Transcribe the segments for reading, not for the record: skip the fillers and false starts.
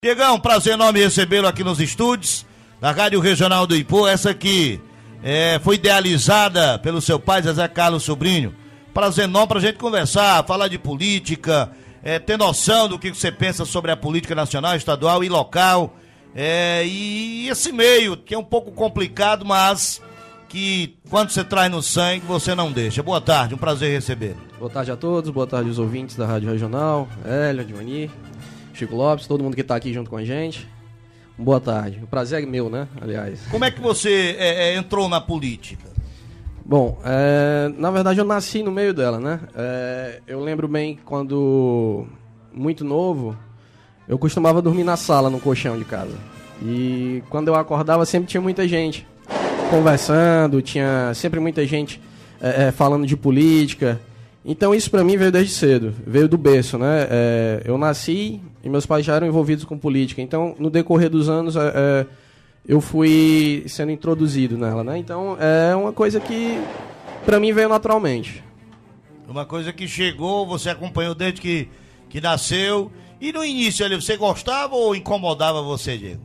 Diegão, prazer enorme recebê-lo aqui nos estúdios da Rádio Regional do Ipu. Essa aqui foi idealizada pelo seu pai, Zezé Carlos Sobrinho. Prazer enorme pra gente conversar, falar de política, ter noção do que você pensa sobre a política nacional, estadual e local. E esse meio, que é um pouco complicado, mas que quando você traz no sangue, você não deixa. Boa tarde, um prazer recebê-lo. Boa tarde a todos, boa tarde aos ouvintes da Rádio Regional, Hélio, Adivani, Chico Lopes, todo mundo que está aqui junto com a gente. Boa tarde. O prazer é meu, né? Aliás. Como é que você entrou na política? Bom, na verdade eu nasci no meio dela, né? Eu lembro bem quando, muito novo, eu costumava dormir na sala, no colchão de casa. E quando eu acordava sempre tinha muita gente conversando, tinha sempre muita gente falando de política. Então isso pra mim veio desde cedo, veio do berço, né? Eu nasci e meus pais já eram envolvidos com política, então no decorrer dos anos eu fui sendo introduzido nela, né? Então é uma coisa que pra mim veio naturalmente. Uma coisa que chegou, você acompanhou desde que nasceu. E no início ali, você gostava ou incomodava você, Diego?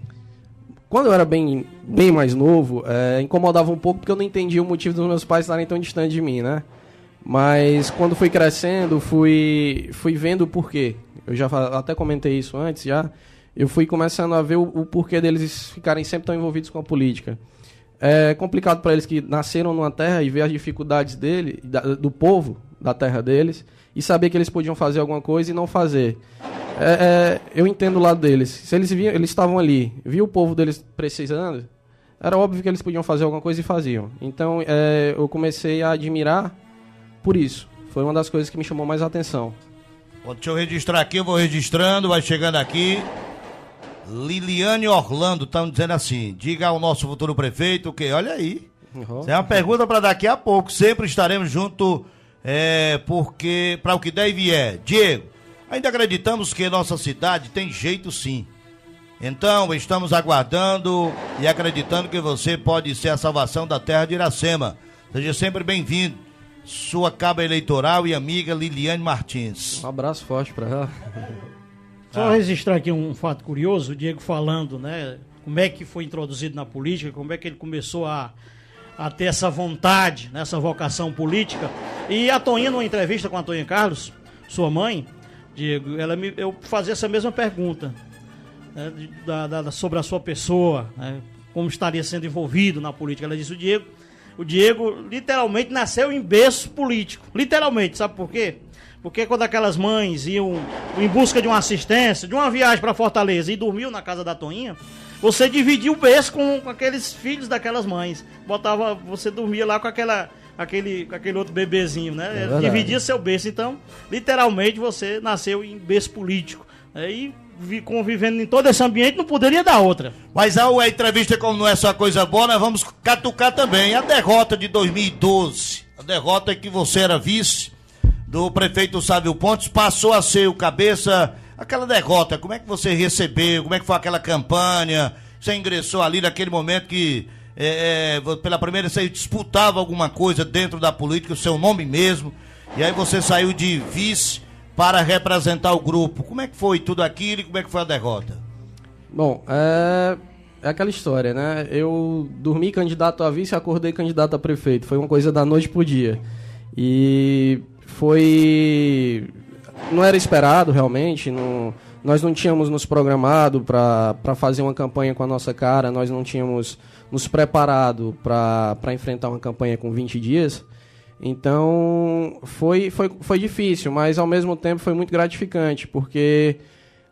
Quando eu era bem mais novo, incomodava um pouco porque eu não entendia o motivo dos meus pais estarem tão distantes de mim, né? Mas quando fui crescendo, fui vendo o porquê. Eu já até comentei isso antes, já. Eu fui começando a ver o porquê deles ficarem sempre tão envolvidos com a política. É complicado para eles que nasceram numa terra e ver as dificuldades do povo da terra deles e saber que eles podiam fazer alguma coisa e não fazer. Eu entendo o lado deles. Se eles estavam ali, viam o povo deles precisando, era óbvio que eles podiam fazer alguma coisa e faziam. Então eu comecei a admirar por isso. Foi uma das coisas que me chamou mais a atenção. Bom, deixa eu registrar aqui, eu vou registrando, vai chegando aqui. Liliane Orlando, estão dizendo assim: diga ao nosso futuro prefeito que, olha aí, isso é uma pergunta para daqui a pouco, sempre estaremos juntos, porque para o que der e vier. Diego, ainda acreditamos que nossa cidade tem jeito sim. Então, estamos aguardando e acreditando que você pode ser a salvação da terra de Iracema. Seja sempre bem-vindo. Sua caba eleitoral e amiga Liliane Martins. Um abraço forte para ela. Só registrar aqui um fato curioso, o Diego falando, né, como é que foi introduzido na política, como é que ele começou a ter essa vontade, né, essa vocação política. E a Toinha, numa entrevista com a Toinha Carlos, sua mãe, Diego, eu fazia essa mesma pergunta, né, sobre a sua pessoa, né, como estaria sendo envolvido na política. Ela disse: o Diego literalmente nasceu em berço político. Literalmente, sabe por quê? Porque quando aquelas mães iam em busca de uma assistência, de uma viagem para Fortaleza e dormiam na casa da Toinha, você dividia o berço com aqueles filhos daquelas mães. Você dormia lá com aquele outro bebezinho, né? Dividia seu berço. Então, literalmente, você nasceu em berço político. E convivendo em todo esse ambiente, não poderia dar outra. Mas a entrevista, como não é só coisa boa, nós vamos catucar também a derrota de 2012. A derrota é que você era vice do prefeito Sávio Pontes, passou a ser o cabeça. Aquela derrota, como é que você recebeu? Como é que foi aquela campanha? Você ingressou ali naquele momento que pela primeira vez você disputava alguma coisa dentro da política, o seu nome mesmo, e aí você saiu de vice para representar o grupo. Como é que foi tudo aquilo e como é que foi a derrota? Bom, é aquela história, né? Eu dormi candidato a vice e acordei candidato a prefeito. Foi uma coisa da noite pro dia. E não era esperado realmente, nós não tínhamos nos programado para fazer uma campanha com a nossa cara, nós não tínhamos nos preparado para enfrentar uma campanha com 20 dias. Então foi difícil, mas ao mesmo tempo foi muito gratificante, porque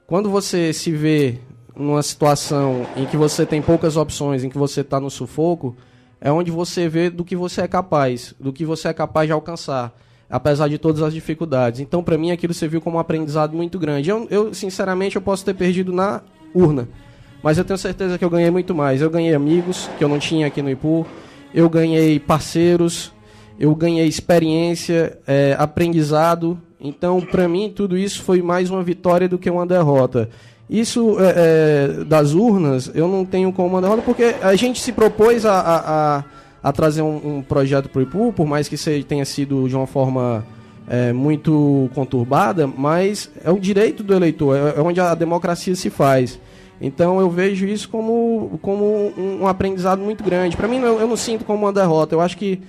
quando você se vê numa situação em que você tem poucas opções, em que você está no sufoco, é onde você vê do que você é capaz de alcançar, apesar de todas as dificuldades. Então, para mim, aquilo serviu como um aprendizado muito grande. Eu sinceramente, eu posso ter perdido na urna, mas eu tenho certeza que eu ganhei muito mais. Eu ganhei amigos que eu não tinha aqui no Ipu, eu ganhei parceiros, eu ganhei experiência, aprendizado. Então, para mim, tudo isso foi mais uma vitória do que uma derrota. Isso das urnas, eu não tenho como uma derrota, porque a gente se propôs a trazer um projeto para o Ipu, por mais que tenha sido de uma forma muito conturbada, mas é o direito do eleitor, é onde a democracia se faz. Então eu vejo isso como um aprendizado muito grande. Para mim, eu não sinto como uma derrota. Eu acho que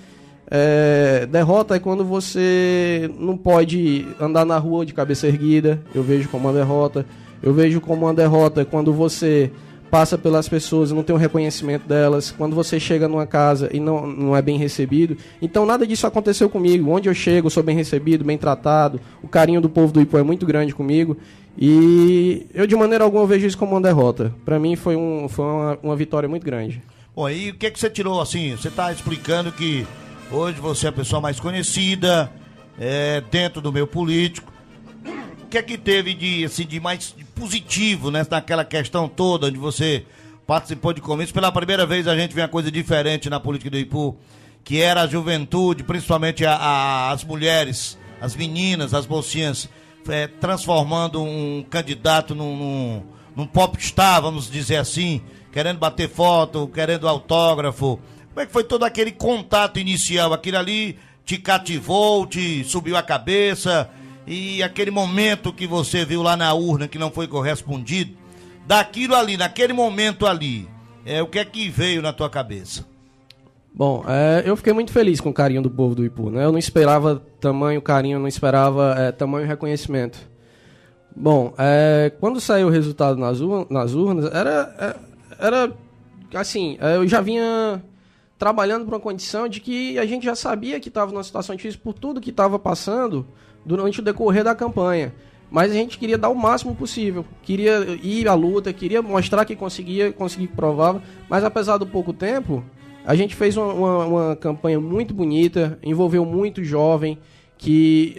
derrota é quando você não pode andar na rua de cabeça erguida. Eu vejo como uma derrota. Eu vejo como uma derrota quando você passa pelas pessoas e não tem o reconhecimento delas, quando você chega numa casa e não é bem recebido. Então nada disso aconteceu comigo. Onde eu chego, eu sou bem recebido, bem tratado, o carinho do povo do Ipu é muito grande comigo, e eu de maneira alguma vejo isso como uma derrota. Para mim foi uma vitória muito grande. Bom, e o que você tirou, assim, você está explicando que hoje você é a pessoa mais conhecida dentro do meio político. O que é que teve de mais positivo, né, naquela questão toda onde você participou de comícios? Pela primeira vez a gente vê uma coisa diferente na política do Ipu, que era a juventude, principalmente as mulheres, as meninas, as mocinhas, transformando um candidato num popstar, vamos dizer assim, querendo bater foto, querendo autógrafo. Como é que foi todo aquele contato inicial? Aquilo ali te cativou, te subiu a cabeça? E aquele momento que você viu lá na urna que não foi correspondido, daquilo ali, naquele momento ali, o que é que veio na tua cabeça? Bom, eu fiquei muito feliz com o carinho do povo do Ipu, né? Eu não esperava tamanho carinho, não esperava tamanho reconhecimento. Bom, quando saiu o resultado nas urnas, era assim, eu já vinha trabalhando para uma condição de que a gente já sabia que estava numa situação difícil por tudo que estava passando durante o decorrer da campanha, mas a gente queria dar o máximo possível, queria ir à luta, queria mostrar que conseguir que provava, mas apesar do pouco tempo, a gente fez uma campanha muito bonita, envolveu muito jovem, que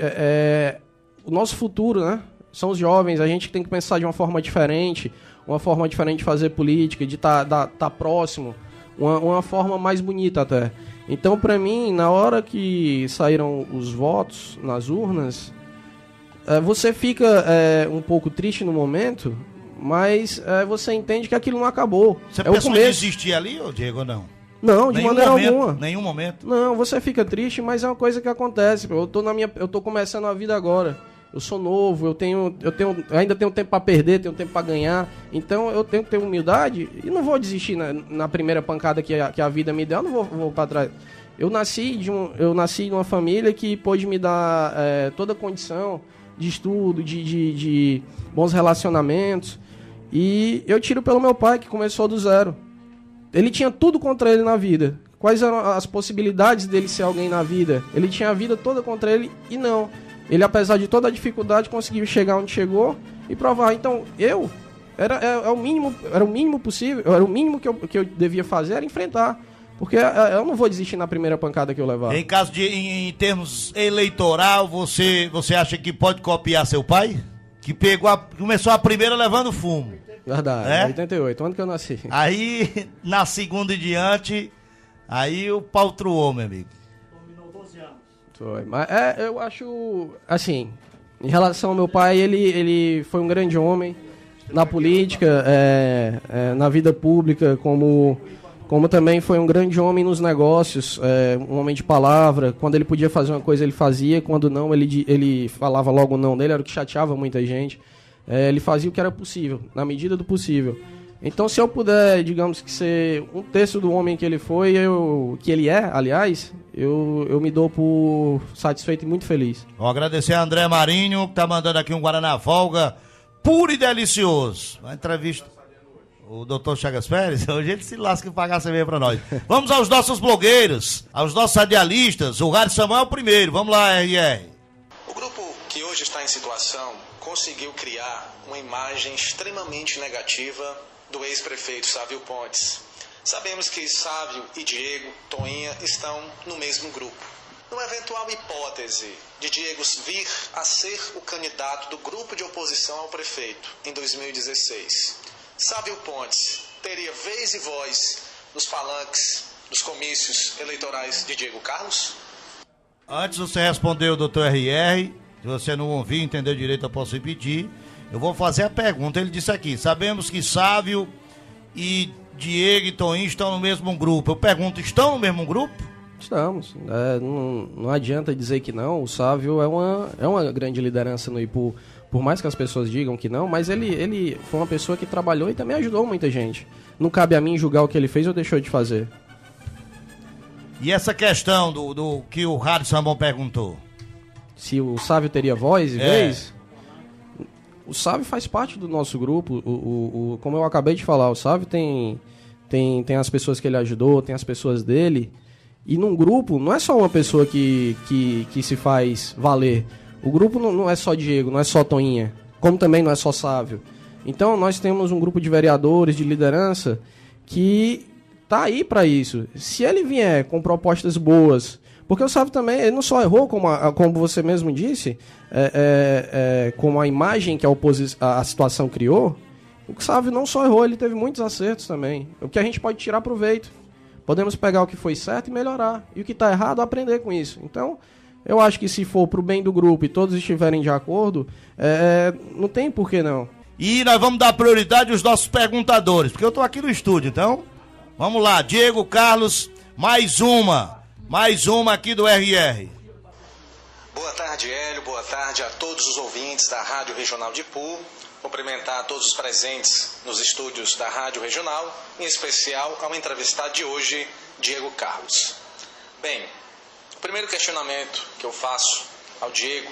o nosso futuro, né, são os jovens, a gente tem que pensar de uma forma diferente de fazer política, de tá próximo, uma forma mais bonita até. Então, para mim, na hora que saíram os votos nas urnas, você fica um pouco triste no momento, mas você entende que aquilo não acabou. Você pensou em desistir ali, Diego, ou não? Não, de maneira alguma. Nenhum momento? Não, você fica triste, mas é uma coisa que acontece. Eu tô começando a vida agora. Eu sou novo, ainda tenho tempo para perder, tenho tempo para ganhar. Então eu tenho que ter humildade e não vou desistir na primeira pancada que a vida me deu, eu não vou para trás. Eu nasci de uma família que pôde me dar toda a condição de estudo, de bons relacionamentos. E eu tiro pelo meu pai, que começou do zero. Ele tinha tudo contra ele na vida. Quais eram as possibilidades dele ser alguém na vida? Ele tinha a vida toda contra ele e não. Ele, apesar de toda a dificuldade, conseguiu chegar onde chegou e provar. Então, era o mínimo possível, era o mínimo que eu devia fazer, era enfrentar. Porque eu não vou desistir na primeira pancada que eu levar. Em caso em termos eleitoral, você acha que pode copiar seu pai? Que começou a primeira levando fumo. Verdade, 88, onde que eu nasci? Aí, na segunda e diante, aí o pau truou, meu amigo. Foi, mas eu acho, assim, em relação ao meu pai, ele foi um grande homem na política, na vida pública, como também foi um grande homem nos negócios, um homem de palavra. Quando ele podia fazer uma coisa, ele fazia, quando não, ele falava logo o não dele, era o que chateava muita gente. Ele fazia o que era possível, na medida do possível. Então, se eu puder, digamos que ser um terço do homem que ele foi, que ele é, aliás, eu me dou por satisfeito e muito feliz. Vou agradecer a André Marinho, que tá mandando aqui um Guaraná Folga, puro e delicioso. Uma entrevista. O doutor Chagas Pérez, hoje ele se lasca em pagar cerveja pra nós. Vamos aos nossos blogueiros, aos nossos radialistas. O Rádio Samuel é o primeiro. Vamos lá, RR. O grupo que hoje está em situação conseguiu criar uma imagem extremamente negativa do ex-prefeito Sávio Pontes. Sabemos que Sávio e Diego Toinha estão no mesmo grupo. Numa eventual hipótese de Diego vir a ser o candidato do grupo de oposição ao prefeito em 2016, Sávio Pontes teria vez e voz nos palanques dos comícios eleitorais de Diego Carlos? Antes você respondeu, doutor RR, se você não ouviu, entendeu direito, eu posso repetir. Eu vou fazer a pergunta. Ele disse aqui: sabemos que Sávio e Diego e Toinho estão no mesmo grupo. Eu pergunto, estão no mesmo grupo? Estamos. Não adianta dizer que não. O Sávio é uma grande liderança no Ipu. Por mais que as pessoas digam que não, mas ele foi uma pessoa que trabalhou e também ajudou muita gente. Não cabe a mim julgar o que ele fez ou deixou de fazer. E essa questão do que o Rádio Sambão perguntou? Se o Sávio teria voz e vez? O Sávio faz parte do nosso grupo. Como eu acabei de falar, o Sávio tem as pessoas que ele ajudou, tem as pessoas dele. E num grupo, não é só uma pessoa que se faz valer. O grupo não é só Diego, não é só Toinha, como também não é só Sávio. Então nós temos um grupo de vereadores, de liderança, que tá aí para isso. Se ele vier com propostas boas, porque o Sávio também, ele não só errou, como você mesmo disse, como a imagem que a situação criou, o Sávio não só errou, ele teve muitos acertos também. O que a gente pode tirar proveito. Podemos pegar o que foi certo e melhorar. E o que está errado, aprender com isso. Então, eu acho que se for pro bem do grupo e todos estiverem de acordo, não tem por que não. E nós vamos dar prioridade aos nossos perguntadores, porque eu estou aqui no estúdio, então, vamos lá, Diego, Carlos, mais uma aqui do RR. Boa tarde, Hélio, boa tarde a todos os ouvintes da Rádio Regional de Ipu. Cumprimentar a todos os presentes nos estúdios da Rádio Regional, em especial ao entrevistado de hoje, Diego Carlos. Bem, o primeiro questionamento que eu faço ao Diego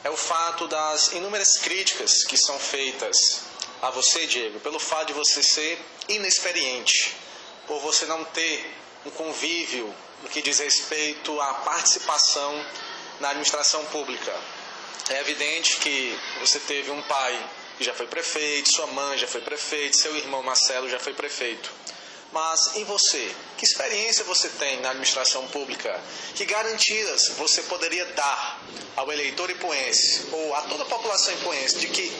é o fato das inúmeras críticas que são feitas a você, Diego, pelo fato de você ser inexperiente, por você não ter um convívio no que diz respeito à participação na administração pública. É evidente que você teve um pai que já foi prefeito, sua mãe já foi prefeito, seu irmão Marcelo já foi prefeito. Mas e você? Que experiência você tem na administração pública? Que garantias você poderia dar ao eleitor ipuense ou a toda a população ipuense de que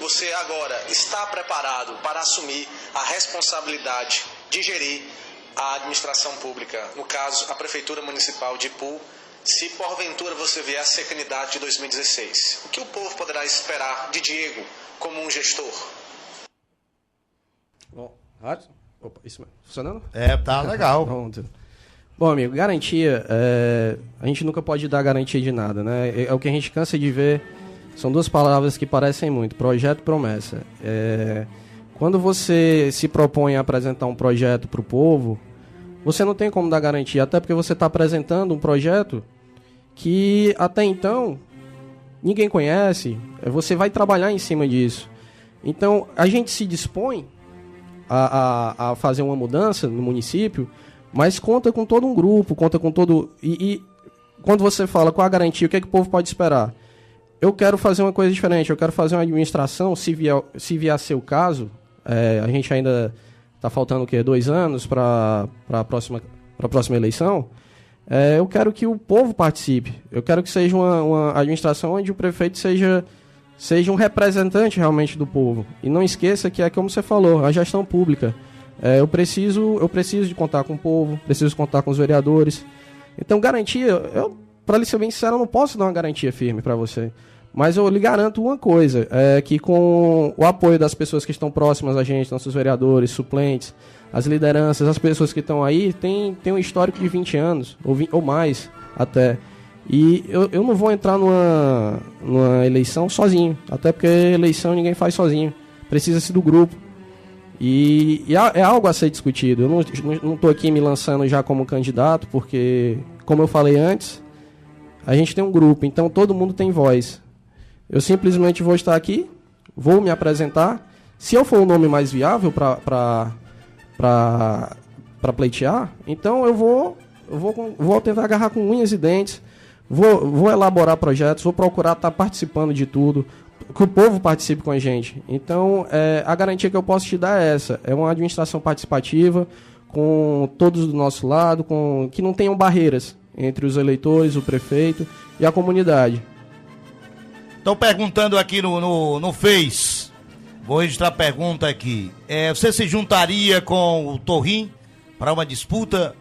você agora está preparado para assumir a responsabilidade de gerir a administração pública, no caso, a Prefeitura Municipal de Ipu, se porventura você vier a ser candidato de 2016? O que o povo poderá esperar de Diego como um gestor? Bom, opa, isso mesmo. Funcionando? Tá legal. Pronto. Bom, amigo, garantia, a gente nunca pode dar garantia de nada, né? É o que a gente cansa de ver, são duas palavras que parecem muito, projeto e promessa. Quando você se propõe a apresentar um projeto para o povo, você não tem como dar garantia, até porque você está apresentando um projeto que até então ninguém conhece, você vai trabalhar em cima disso. Então, a gente se dispõe a fazer uma mudança no município, mas conta com todo um grupo, conta com todo... E quando você fala qual a garantia, o que é que o povo pode esperar? Eu quero fazer uma coisa diferente, eu quero fazer uma administração, se vier a ser o caso, a gente ainda está faltando o quê? 2 anos para a próxima eleição. Eu quero que o povo participe, eu quero que seja uma administração onde o prefeito seja um representante realmente do povo. E não esqueça que é como você falou, a gestão pública. Eu preciso de contar com o povo, preciso contar com os vereadores. Então, garantia, para lhe ser bem sincero, eu não posso dar uma garantia firme para você. Mas eu lhe garanto uma coisa, que com o apoio das pessoas que estão próximas a gente, nossos vereadores, suplentes, as lideranças, as pessoas que estão aí, tem um histórico de 20 anos, ou mais até. E eu não vou entrar numa eleição sozinho, até porque eleição ninguém faz sozinho, precisa-se do grupo. E é algo a ser discutido. Eu não estou aqui me lançando já como candidato, porque, como eu falei antes, a gente tem um grupo, então todo mundo tem voz. Eu simplesmente vou estar aqui, vou me apresentar. Se eu for o nome mais viável para pleitear, então eu vou tentar agarrar com unhas e dentes, vou elaborar projetos, vou procurar estar participando de tudo, que o povo participe com a gente. Então, a garantia que eu posso te dar é essa, é uma administração participativa, com todos do nosso lado, que não tenham barreiras entre os eleitores, o prefeito e a comunidade. Estão perguntando aqui no Face, vou registrar a pergunta aqui, você se juntaria com o Torrim para uma disputa,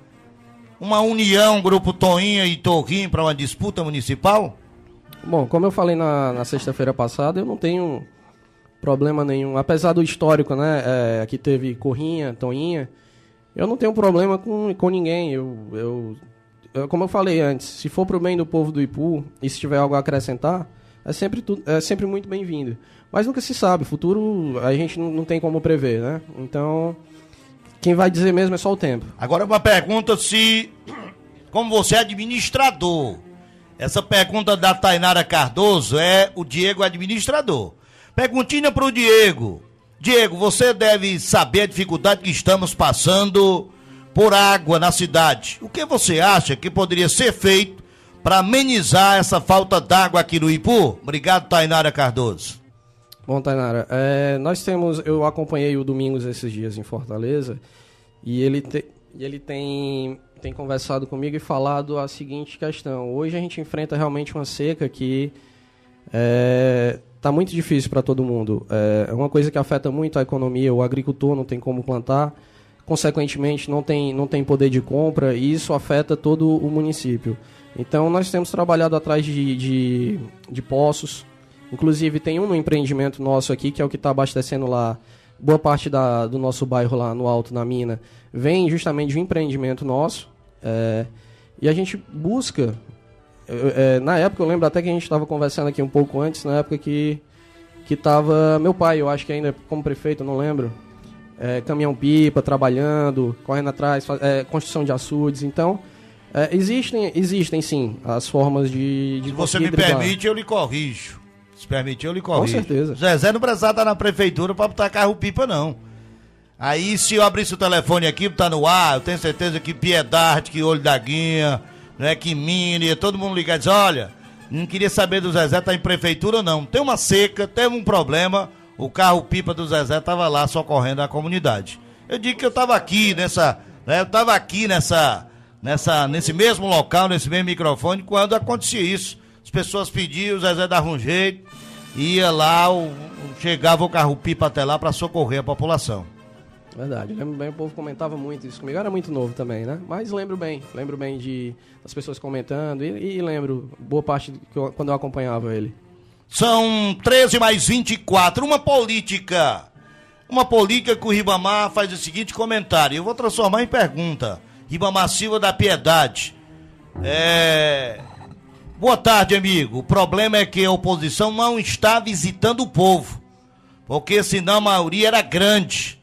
uma união, grupo Toinha e Torrim para uma disputa municipal? Bom, como eu falei na sexta-feira passada, eu não tenho problema nenhum, apesar do histórico, né, que teve Corrinha, Toinha, eu não tenho problema com ninguém, como eu falei antes, se for pro bem do povo do Ipu e se tiver algo a acrescentar, é sempre muito bem-vindo. Mas nunca se sabe, futuro a gente não tem como prever, né? Então, quem vai dizer mesmo é só o tempo. Agora uma pergunta como você é administrador, essa pergunta da Tainara Cardoso o Diego administrador. Perguntinha para o Diego. Diego, você deve saber a dificuldade que estamos passando por água na cidade. O que você acha que poderia ser feito para amenizar essa falta d'água aqui no Ipu? Obrigado, Tainara Cardoso. Bom, Tainara, eu acompanhei o Domingos esses dias em Fortaleza e ele tem conversado comigo e falado a seguinte questão. Hoje a gente enfrenta realmente uma seca que está muito difícil para todo mundo. É uma coisa que afeta muito a economia, o agricultor não tem como plantar, consequentemente não tem poder de compra e isso afeta todo o município. Então nós temos trabalhado atrás de poços. Inclusive tem um empreendimento nosso aqui, que é o que está abastecendo lá, boa parte do nosso bairro lá no Alto, na Mina, vem justamente de um empreendimento nosso. E a gente busca, na época eu lembro até que a gente estava conversando aqui um pouco antes, na época que estava meu pai, eu acho que ainda como prefeito, não lembro, caminhão-pipa, trabalhando, correndo atrás, construção de açudes, então... existem sim as formas de se você me permite, eu lhe corrijo. Se permitir, eu lhe corrijo. Com certeza. Zezé não precisava estar na prefeitura para botar carro-pipa, não. Aí, se eu abrisse o telefone aqui, tá no ar, eu tenho certeza que Piedade, que Olho da Guinha, né, que Mini, todo mundo ligar e dizer, olha, não queria saber do Zezé, tá em prefeitura, não. Tem uma seca, teve um problema, o carro-pipa do Zezé tava lá socorrendo a comunidade. Eu digo que eu tava aqui nesse mesmo local, nesse mesmo microfone, quando acontecia isso. As pessoas pediam, o Zezé dava um jeito, ia lá, chegava o carro-pipa até lá para socorrer a população. Verdade, lembro bem, o povo comentava muito isso comigo, eu era muito novo também, né? Mas lembro bem das pessoas comentando e lembro boa parte quando eu acompanhava ele. São 13 mais 24, uma política que o Ribamar faz o seguinte comentário, eu vou transformar em pergunta. Ribamar Silva da Piedade. Boa tarde, amigo. O problema é que a oposição não está visitando o povo, porque senão a maioria era grande.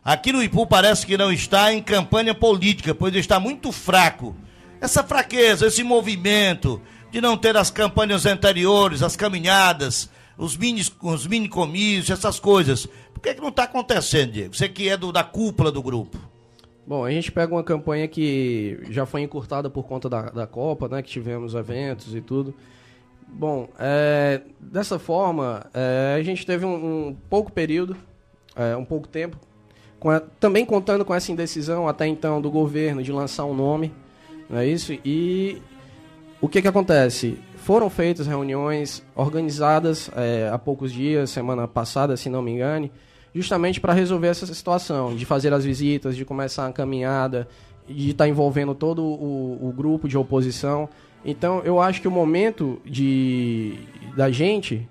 Aqui no Ipu parece que não está em campanha política, pois está muito fraco. Essa fraqueza, esse movimento de não ter as campanhas anteriores, as caminhadas, os mini comícios, essas coisas. Por que não está acontecendo, Diego? Você que é da cúpula do grupo. Bom, a gente pega uma campanha que já foi encurtada por conta da Copa, né, que tivemos eventos e tudo. Bom, dessa forma, a gente teve um pouco período, um pouco tempo, também contando com essa indecisão até então do governo de lançar um nome, não é isso? E o que acontece? Foram feitas reuniões organizadas há poucos dias, semana passada, se não me engane, justamente para resolver essa situação, de fazer as visitas, de começar a caminhada, de estar envolvendo todo o grupo de oposição. Então, eu acho que o momento da gente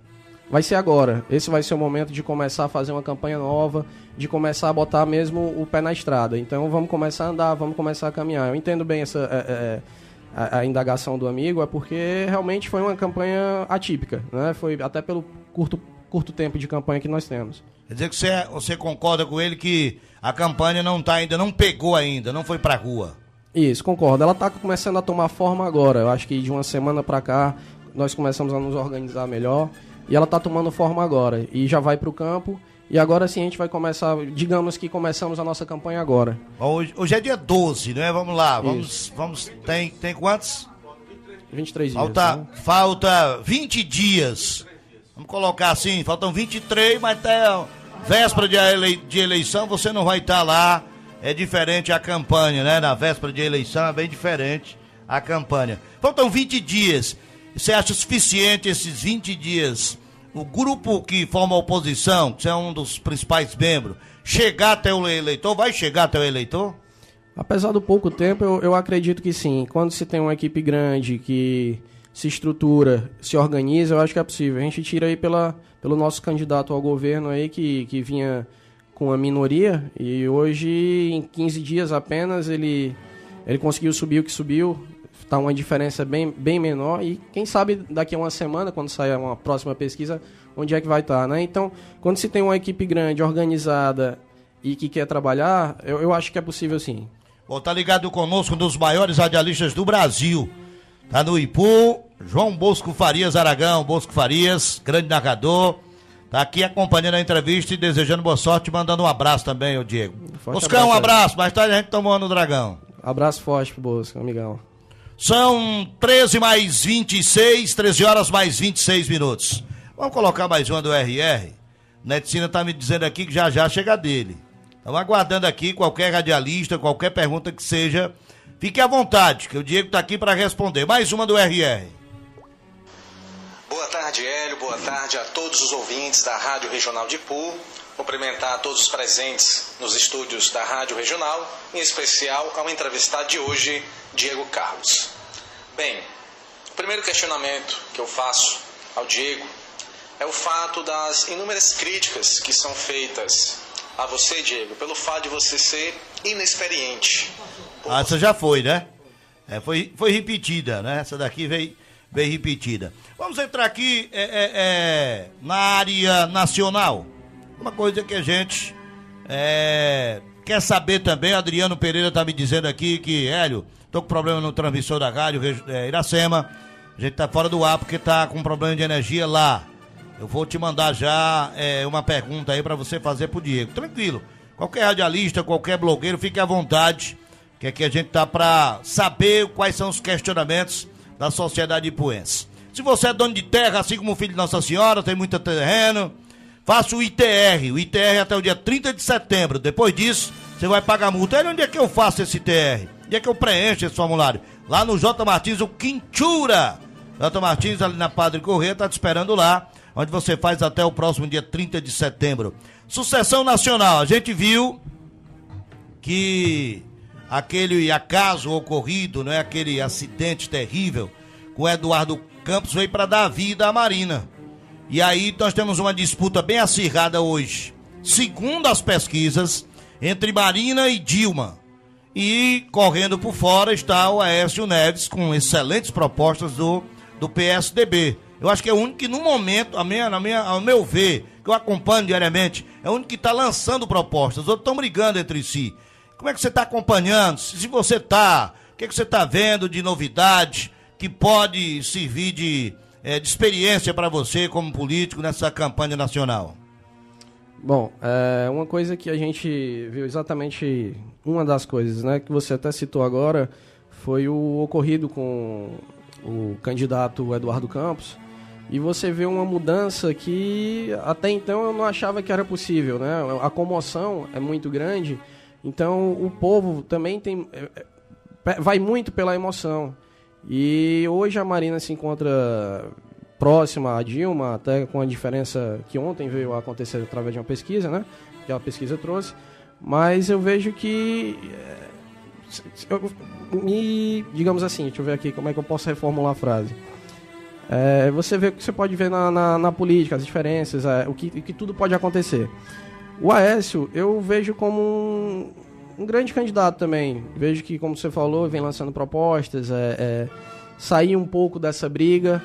vai ser agora. Esse vai ser o momento de começar a fazer uma campanha nova, de começar a botar mesmo o pé na estrada. Então, vamos começar a andar, vamos começar a caminhar. Eu entendo bem a indagação do amigo, porque realmente foi uma campanha atípica, né? Foi até pelo curto tempo de campanha que nós temos. Quer dizer que você concorda com ele que a campanha ainda não pegou ainda, não foi pra rua? Isso, concordo. Ela está começando a tomar forma agora. Eu acho que de uma semana para cá nós começamos a nos organizar melhor e ela está tomando forma agora. E já vai para o campo e agora sim a gente vai começar, digamos que começamos a nossa campanha agora. Hoje é dia 12, né? Vamos lá, vamos tem quantos? 23 dias. Falta 20 dias. Vamos colocar assim, faltam 23, mas até a véspera de eleição você não vai estar lá. É diferente a campanha, né? Na véspera de eleição é bem diferente a campanha. Faltam 20 dias. Você acha suficiente esses 20 dias? O grupo que forma a oposição, que você é um dos principais membros, chegar até o eleitor? Vai chegar até o eleitor? Apesar do pouco tempo, eu acredito que sim. Quando se tem uma equipe grande que se estrutura, se organiza, eu acho que é possível. A gente tira aí pelo nosso candidato ao governo aí que vinha com a minoria e hoje, em 15 dias apenas, ele conseguiu subir o que subiu. tá uma diferença bem menor e quem sabe daqui a uma semana, quando sair uma próxima pesquisa, onde é que vai estar, né? Então, quando se tem uma equipe grande, organizada e que quer trabalhar, eu acho que é possível sim. Bom, tá ligado conosco um dos maiores radialistas do Brasil. Tá no Ipu, João Bosco Farias Aragão. Bosco Farias, grande narrador. Tá aqui acompanhando a entrevista e desejando boa sorte, mandando um abraço também, o Diego. Boscão, um abraço. Mais tarde a gente tomando o Dragão. Abraço forte pro Bosco, amigão. São 13 mais 26, 13 horas mais 26 minutos. Vamos colocar mais uma do RR. Neticina tá me dizendo aqui que já chega dele. Estamos aguardando aqui qualquer radialista, qualquer pergunta que seja. Fique à vontade, que o Diego tá aqui para responder. Mais uma do RR. Boa tarde, Hélio. Boa tarde a todos os ouvintes da Rádio Regional de Ipu. Cumprimentar a todos os presentes nos estúdios da Rádio Regional, em especial ao entrevistado de hoje, Diego Carlos. Bem, o primeiro questionamento que eu faço ao Diego é o fato das inúmeras críticas que são feitas a você, Diego, pelo fato de você ser inexperiente. Essa já foi, né? Foi repetida, né? Essa daqui veio repetida. Vamos entrar aqui na área nacional. Uma coisa que a gente quer saber também, Adriano Pereira está me dizendo aqui que, Hélio, tô com problema no transmissor da rádio Iracema, a gente tá fora do ar porque tá com problema de energia lá. Eu vou te mandar já uma pergunta aí para você fazer pro Diego. Tranquilo, qualquer radialista, qualquer blogueiro, fique à vontade, que aqui a gente tá para saber quais são os questionamentos da sociedade ipuense. Se você é dono de terra, assim como o filho de Nossa Senhora, tem muito terreno, faça o ITR. O ITR até o dia 30 de setembro. Depois disso, você vai pagar multa. Onde é que eu faço esse ITR? Onde é que eu preencho esse formulário? Lá no J. Martins, o Quintura. J. Martins, ali na Padre Corrêa, tá te esperando lá, onde você faz até o próximo dia 30 de setembro. Sucessão nacional. A gente viu que aquele acaso ocorrido, né, aquele acidente terrível com Eduardo Campos veio para dar vida à Marina. E aí nós temos uma disputa bem acirrada hoje, segundo as pesquisas, entre Marina e Dilma. E correndo por fora está o Aécio Neves com excelentes propostas do PSDB. Eu acho que é o único que no momento, ao meu ver, que eu acompanho diariamente, é o único que está lançando propostas. Os outros estão brigando entre si. Como é que você está acompanhando? Se você está, o que você está vendo de novidade que pode servir de experiência para você como político nessa campanha nacional? Bom, uma coisa que a gente viu exatamente, uma das coisas, né, que você até citou agora, foi o ocorrido com o candidato Eduardo Campos, e você vê uma mudança que até então eu não achava que era possível, né? A comoção é muito grande, então o povo também vai muito pela emoção. E hoje a Marina se encontra próxima a Dilma, até com a diferença que ontem veio a acontecer através de uma pesquisa, né? Que a pesquisa trouxe. Mas eu vejo que, digamos assim, deixa eu ver aqui como é que eu posso reformular a frase. Você vê o que você pode ver na política, as diferenças, o que tudo pode acontecer. O Aécio, eu vejo como um grande candidato também. Vejo que, como você falou, vem lançando propostas, sair um pouco dessa briga.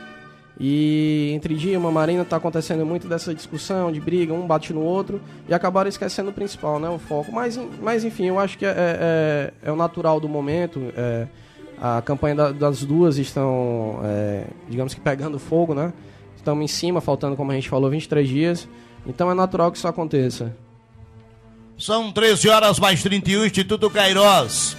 E entre Dilma e Marina está acontecendo muito dessa discussão, de briga, um bate no outro, e acabaram esquecendo o principal, né, o foco. Mas enfim, eu acho que é o natural do momento. A campanha das duas estão, digamos que pegando fogo, né? Estamos em cima, faltando, como a gente falou, 23 dias. Então é natural que isso aconteça. São 13 horas mais 31, Instituto Cairós.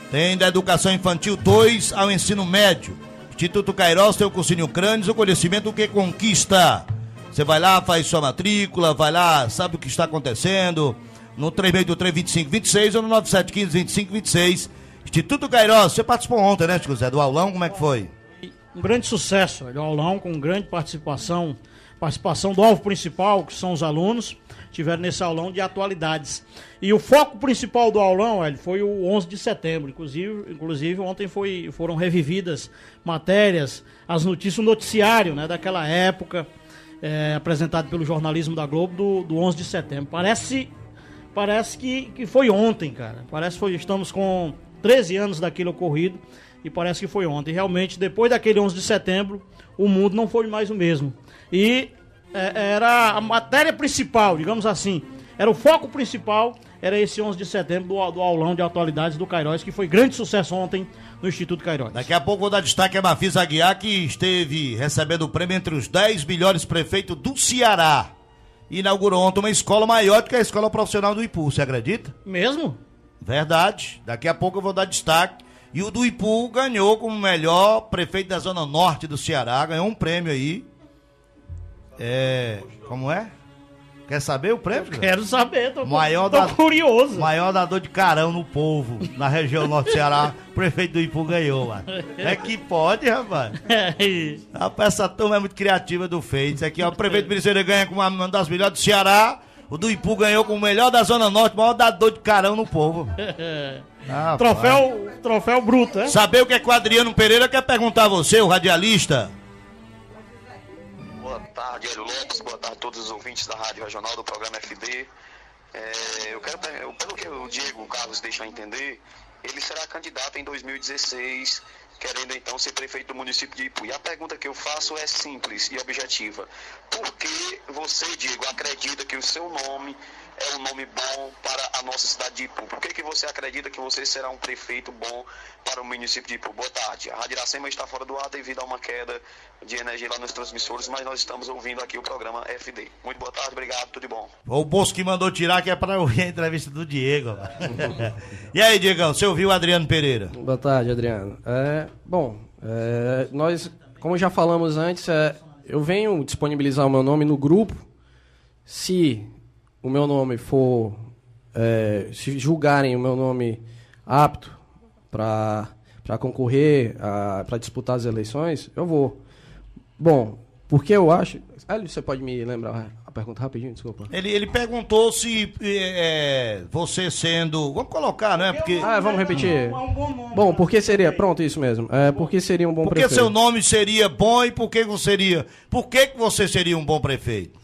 Tem da Educação Infantil 2 ao ensino médio. Instituto Cairós tem o cursinho Crânios, o conhecimento que conquista. Você vai lá, faz sua matrícula, vai lá, sabe o que está acontecendo, no 3623-2526 ou no 9715-2526. Instituto Cairós, você participou ontem, né, Chico Zé, do aulão, como é que foi? Um grande sucesso, o aulão com grande participação do alvo principal, que são os alunos, tiveram nesse aulão de atualidades. E o foco principal do aulão, foi o 11 de setembro, inclusive ontem foram revividas matérias, as notícias, o noticiário, né, daquela época, apresentado pelo jornalismo da Globo, do 11 de setembro. Parece que foi ontem, cara. Estamos com 13 anos daquilo ocorrido. e parece que foi ontem. Realmente, depois daquele 11 de setembro, o mundo não foi mais o mesmo. E era a matéria principal, digamos assim, era o foco principal, era esse 11 de setembro do aulão de atualidades do Queiroz, que foi grande sucesso ontem no Instituto Queiroz. Daqui a pouco vou dar destaque a Mafisa Aguiar, que esteve recebendo o prêmio entre os 10 melhores prefeitos do Ceará. Inaugurou ontem uma escola maior do que a escola profissional do Ipu, você acredita? Mesmo? Verdade. Daqui a pouco eu vou dar destaque. E o do Ipu ganhou como melhor prefeito da Zona Norte do Ceará, ganhou um prêmio aí. Como é? Quer saber o prêmio? Quero saber, tô curioso. curioso. Maior dador de carão no povo, na região norte do Ceará, o prefeito do Ipu ganhou, mano. É que pode, rapaz. Rapaz, essa turma é muito criativa do feito. Isso aqui, ó, o prefeito Briceira ganha com uma das melhores do Ceará, o do Ipu ganhou com o melhor da Zona Norte, o maior dador de carão no povo. Troféu bruto, é? Saber o que é que o Adriano Pereira quer perguntar a você, o radialista? Boa tarde, Hélio Lopes. Boa tarde a todos os ouvintes da Rádio Regional do programa FD. Pelo que o Diego Carlos deixa entender, ele será candidato em 2016, querendo então ser prefeito do município de Ipu. E a pergunta que eu faço é simples e objetiva. Por que você, Diego, acredita que o seu nome é um nome bom para a nossa cidade de Ipu? Por que você acredita que você será um prefeito bom para o município de Ipu? Boa tarde. A Rádio Iracema está fora do ar devido a uma queda de energia lá nos transmissores, mas nós estamos ouvindo aqui o programa FD. Muito boa tarde, obrigado, tudo de bom. O Bosco que mandou tirar, que é para ouvir a entrevista do Diego. E aí, Diegão, você ouviu o Adriano Pereira? Boa tarde, Adriano. Nós, como já falamos antes, eu venho disponibilizar o meu nome no grupo. Se o meu nome for, se julgarem o meu nome apto para concorrer, para disputar as eleições, eu vou. Bom, porque eu acho... Hélio, você pode me lembrar a pergunta rapidinho? Desculpa. Ele perguntou se você sendo... Vamos colocar, né? Porque... vamos repetir. Bom, porque seria... Pronto, isso mesmo. Porque seria um bom prefeito. Porque seu nome seria bom e por que você seria um bom prefeito?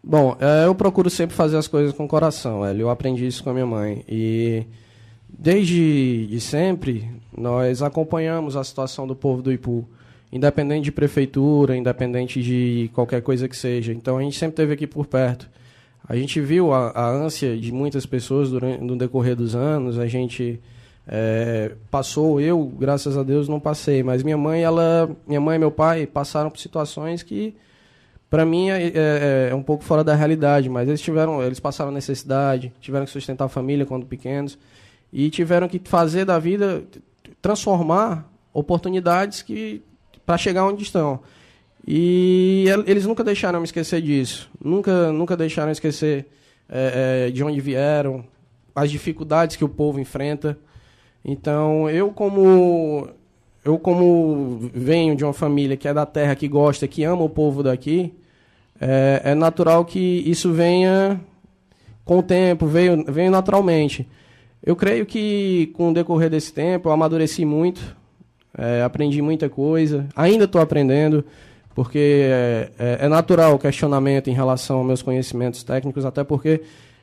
Bom, eu procuro sempre fazer as coisas com coração, Hélio. Eu aprendi isso com a minha mãe. E desde sempre, nós acompanhamos a situação do povo do Ipu. Independente de prefeitura, independente de qualquer coisa que seja. Então, a gente sempre esteve aqui por perto. A gente viu a ânsia de muitas pessoas no decorrer dos anos. A gente passou, eu, graças a Deus, não passei. Mas minha mãe e meu pai passaram por situações que, para mim, é um pouco fora da realidade. Mas eles passaram necessidade, tiveram que sustentar a família quando pequenos. E tiveram que fazer da vida, transformar oportunidades para chegar onde estão. E eles nunca deixaram me esquecer disso. Nunca deixaram esquecer de onde vieram, as dificuldades que o povo enfrenta. Então, eu como venho de uma família que é da terra, que gosta, que ama o povo daqui, é natural que isso venha com o tempo, veio naturalmente. Eu creio que, com o decorrer desse tempo, eu amadureci muito. Aprendi muita coisa, ainda estou aprendendo, porque é natural o questionamento em relação aos meus conhecimentos técnicos, até porque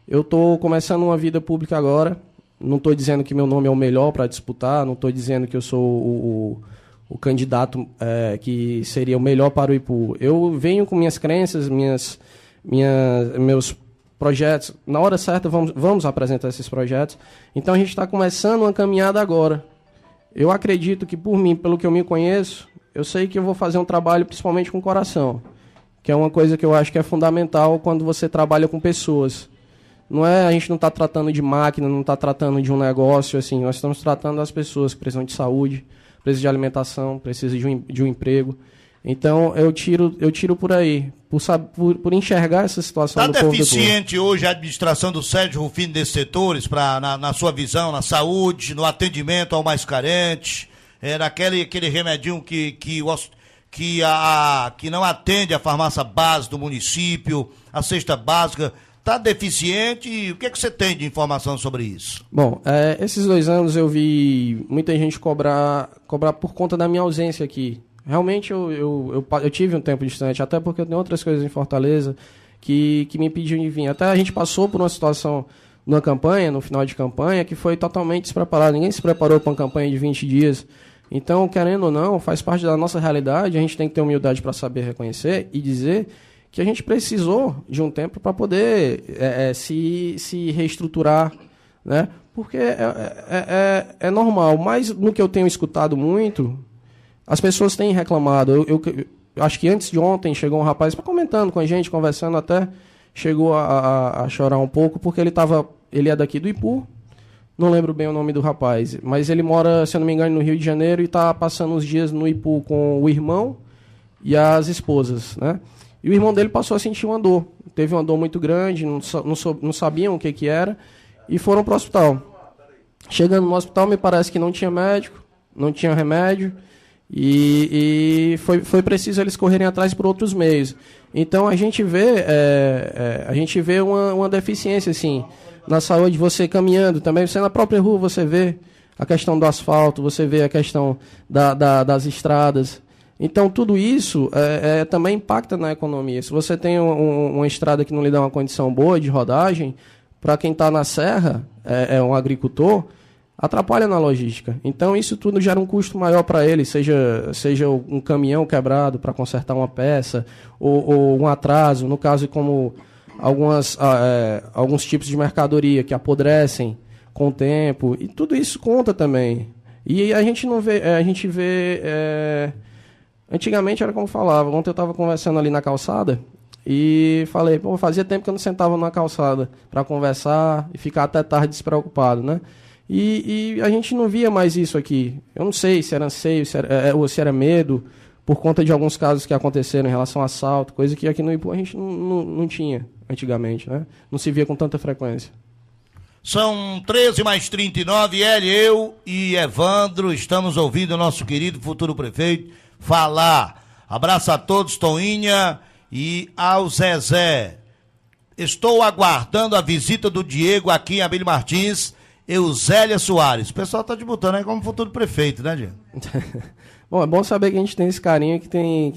eu estou começando uma vida pública agora. Não estou dizendo que meu nome é o melhor para disputar, não estou dizendo que eu sou o candidato que seria o melhor para o Ipu. Eu venho com minhas crenças, meus projetos. Na hora certa vamos apresentar esses projetos. Então a gente está começando uma caminhada agora. Eu acredito que, por mim, pelo que eu me conheço, eu sei que eu vou fazer um trabalho principalmente com o coração, que é uma coisa que eu acho que é fundamental quando você trabalha com pessoas. A gente não está tratando de máquina, não está tratando de um negócio, assim, nós estamos tratando das pessoas que precisam de saúde, precisam de alimentação, precisam de um emprego. Então, eu tiro por aí, por enxergar essa situação do povo. Está deficiente hoje a administração do Sérgio Rufino desses setores, na sua visão, na saúde, no atendimento ao mais carente, aquele remedinho que não atende a farmácia base do município, a cesta básica, está deficiente? E o que você tem de informação sobre isso? Bom, esses 2 anos eu vi muita gente cobrar por conta da minha ausência aqui. Realmente eu tive um tempo distante, até porque eu tenho outras coisas em Fortaleza que me impediam de vir. Até a gente passou por uma situação no final de campanha, que foi totalmente despreparado. Ninguém se preparou para uma campanha de 20 dias. Então, querendo ou não, faz parte da nossa realidade, a gente tem que ter humildade para saber reconhecer e dizer que a gente precisou de um tempo para poder se reestruturar, né? Porque é normal, mas no que eu tenho escutado muito, as pessoas têm reclamado. Eu acho que antes de ontem chegou um rapaz comentando com a gente, conversando até, chegou a chorar um pouco, porque ele é daqui do Ipu, não lembro bem o nome do rapaz, mas ele mora, se eu não me engano, no Rio de Janeiro e está passando uns dias no Ipu com o irmão e as esposas, né? E o irmão dele passou a sentir uma dor. Teve uma dor muito grande, não sabiam o que era, e foram para o hospital. Chegando no hospital, me parece que não tinha médico, não tinha remédio, e foi preciso eles correrem atrás por outros meios. Então a gente vê uma deficiência assim, na saúde, você caminhando também, você na própria rua você vê a questão do asfalto, você vê a questão das estradas. Então tudo isso também impacta na economia. Se você tem uma estrada que não lhe dá uma condição boa de rodagem, para quem está na serra, um agricultor, atrapalha na logística. Então isso tudo gera um custo maior para ele, seja um caminhão quebrado para consertar uma peça, ou um atraso, no caso como alguns tipos de mercadoria que apodrecem com o tempo, e tudo isso conta também. E a gente não vê, antigamente era como falava, ontem eu estava conversando ali na calçada e falei, fazia tempo que eu não sentava na calçada para conversar e ficar até tarde despreocupado, né? E a gente não via mais isso aqui. Eu não sei se era anseio, ou se era medo, por conta de alguns casos que aconteceram em relação a assalto, coisa que aqui no Ipu a gente não tinha antigamente, né? Não se via com tanta frequência. São 13h39, eu e Evandro estamos ouvindo o nosso querido futuro prefeito falar. Abraço a todos, Toinha e ao Zezé. Estou aguardando a visita do Diego aqui em Abílio Martins, Euzélia Soares. O pessoal está te botando aí como futuro prefeito, né, Diego? Bom, é bom saber que a gente tem esse carinho, que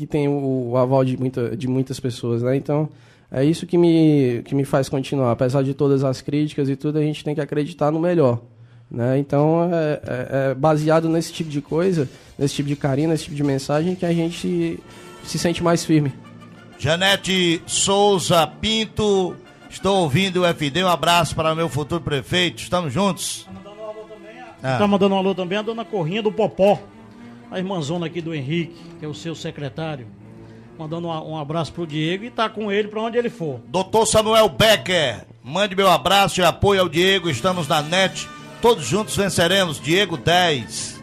tem o aval de muitas pessoas, né? Então, é isso que me faz continuar. Apesar de todas as críticas e tudo, a gente tem que acreditar no melhor, né? Então, é baseado nesse tipo de coisa, nesse tipo de carinho, nesse tipo de mensagem, que a gente se sente mais firme. Janete Souza Pinto, estou ouvindo o FD, um abraço para o meu futuro prefeito, estamos juntos. Está mandando um alô também a dona Corrinha do Popó, a irmãzona aqui do Henrique, que é o seu secretário. Mandando um abraço pro Diego e tá com ele pra onde ele for. Doutor Samuel Becker, mande meu abraço e apoio ao Diego, estamos na net, todos juntos venceremos, Diego 10.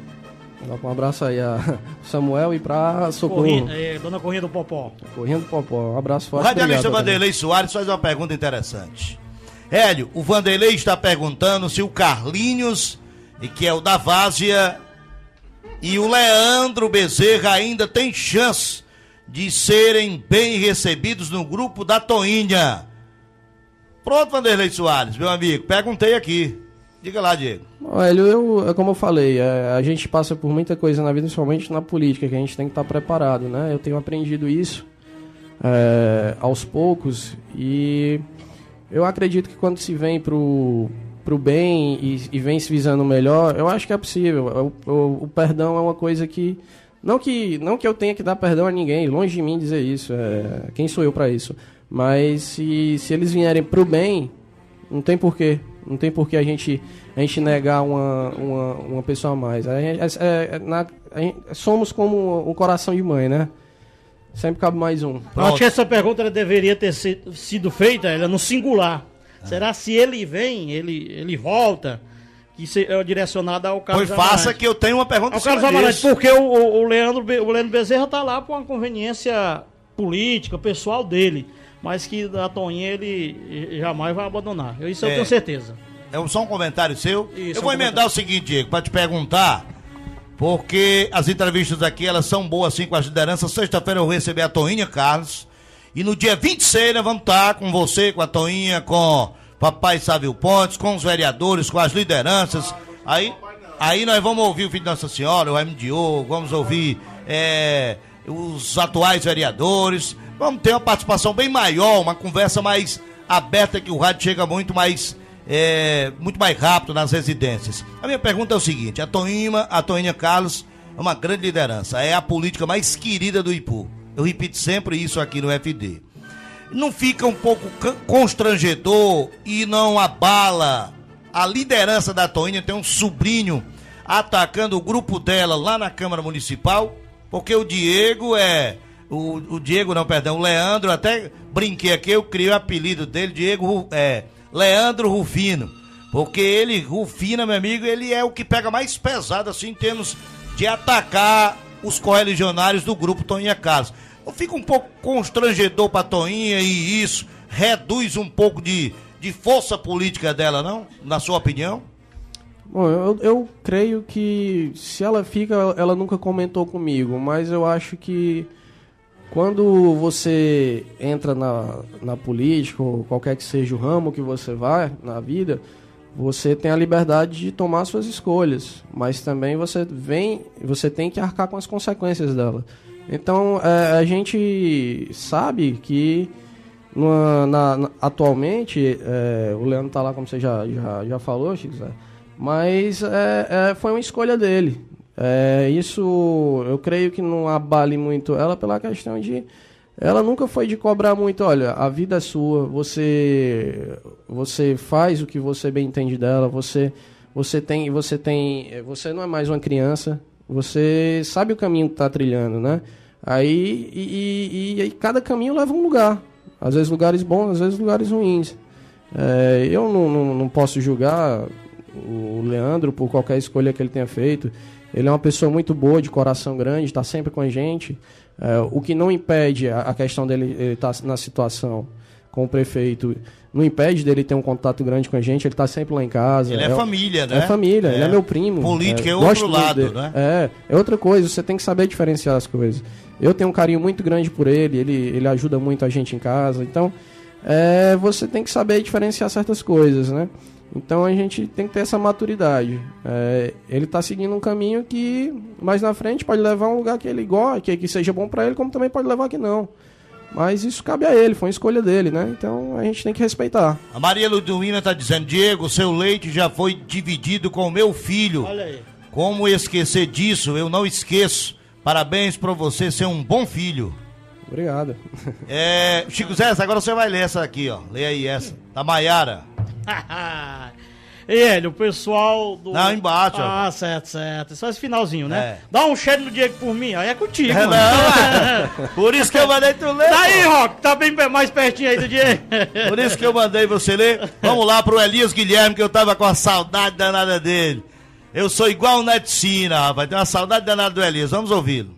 Um abraço aí a Samuel e pra Socorro. Dona Corrinha do Popó. Corrinha do Popó, um abraço forte. O radialista Vanderlei Soares faz uma pergunta interessante. Hélio, o Vanderlei está perguntando se o Carlinhos, que é o da Várzea, e o Leandro Bezerra ainda tem chance de serem bem recebidos no grupo da Toinha. Pronto, Vanderlei Soares, meu amigo, perguntei aqui. Diga lá, Diego. Hélio, como eu falei, a gente passa por muita coisa na vida, principalmente na política, que a gente tem que estar preparado, né? Eu tenho aprendido isso aos poucos, e eu acredito que quando se vem pro bem e vem se visando o melhor, eu acho que é possível. O perdão é uma coisa que... Não que eu tenha que dar perdão a ninguém, longe de mim dizer isso, quem sou eu para isso? Mas se eles vierem pro bem, não tem porquê. Não tem porquê a gente negar uma pessoa a mais. Somos como um coração de mãe, né? Sempre cabe mais um. Eu acho que essa pergunta ela deveria ter sido feita no singular. Será se ele vem, ele volta? Que é direcionada ao Carlos Amarante. Pois faça que eu tenho uma pergunta ao Carlos Amarante, porque o Leandro Bezerra está lá por uma conveniência política, pessoal dele, mas que a Toinha ele jamais vai abandonar. Isso eu tenho certeza. É só um comentário seu? Isso, eu vou emendar o seguinte, Diego, para te perguntar, porque as entrevistas aqui, elas são boas assim com as lideranças. Sexta-feira eu vou receber a Toinha Carlos, e no dia 26 nós vamos estar com você, com a Toinha, com Papai Sávio Pontes, com os vereadores, com as lideranças. Aí nós vamos ouvir o filho de Nossa Senhora, o Raimundo Diogo, vamos ouvir os atuais vereadores. Vamos ter uma participação bem maior, uma conversa mais aberta, que o rádio chega muito mais rápido nas residências. A minha pergunta é o seguinte: a Toinha Carlos uma grande liderança. É a política mais querida do Ipu. Eu repito sempre isso aqui no FD. Não fica um pouco constrangedor e não abala a liderança da Toinha? Tem um sobrinho atacando o grupo dela lá na Câmara Municipal, porque o Diego o Leandro, até brinquei aqui, eu criei o apelido dele, Leandro Rufino, porque ele, Rufina, meu amigo, ele é o que pega mais pesado, assim, em termos de atacar os correligionários do grupo Toinha Carlos. Não fica um pouco constrangedor pra Toinha e isso reduz um pouco de força política dela, não? Na sua opinião? Bom, eu creio que se ela fica, ela nunca comentou comigo, mas eu acho que quando você entra na política, ou qualquer que seja o ramo que você vai na vida, você tem a liberdade de tomar suas escolhas, mas também você tem que arcar com as consequências dela. Então, a gente sabe que atualmente, o Leandro está lá, como você já falou, Chico Zé, mas foi uma escolha dele. Isso eu creio que não abale muito ela pela questão de... Ela nunca foi de cobrar muito, olha, a vida é sua, você faz o que você bem entende dela, você não é mais uma criança, você sabe o caminho que está trilhando, né? Aí cada caminho leva a um lugar, às vezes lugares bons, às vezes lugares ruins. Eu não posso julgar o Leandro por qualquer escolha que ele tenha feito. Ele é uma pessoa muito boa, de coração grande, está sempre com a gente. O que não impede a questão dele estar na situação com o prefeito, não impede dele ter um contato grande com a gente, ele está sempre lá em casa. Ele é família, né? É família, ele é meu primo. Política é outro lado, né? É outra coisa, você tem que saber diferenciar as coisas. Eu tenho um carinho muito grande por ele ajuda muito a gente em casa, então você tem que saber diferenciar certas coisas, né? Então a gente tem que ter essa maturidade. Ele está seguindo um caminho que mais na frente pode levar a um lugar que ele gosta, que seja bom para ele, como também pode levar que não. Mas isso cabe a ele, foi uma escolha dele, né? Então a gente tem que respeitar. A Maria Ludwina está dizendo: Diego, seu leite já foi dividido com o meu filho. Olha aí. Como esquecer disso? Eu não esqueço. Parabéns para você ser um bom filho. Obrigado. Chico Zé, agora você vai ler essa aqui, ó. Lê aí essa. Da Maiara. Ele, o pessoal do... Não, embaixo. Ah, certo. Só esse finalzinho, né? Dá um cheiro no Diego por mim, aí é contigo, mano. Não, por isso que eu mandei tu ler. Daí, Rock, tá bem mais pertinho aí do Diego. Por isso que eu mandei você ler. Vamos lá pro Elias Guilherme, que eu tava com a saudade danada dele. Eu sou igual o Neticina, rapaz. Tem uma saudade danada do Elias. Vamos ouvi-lo.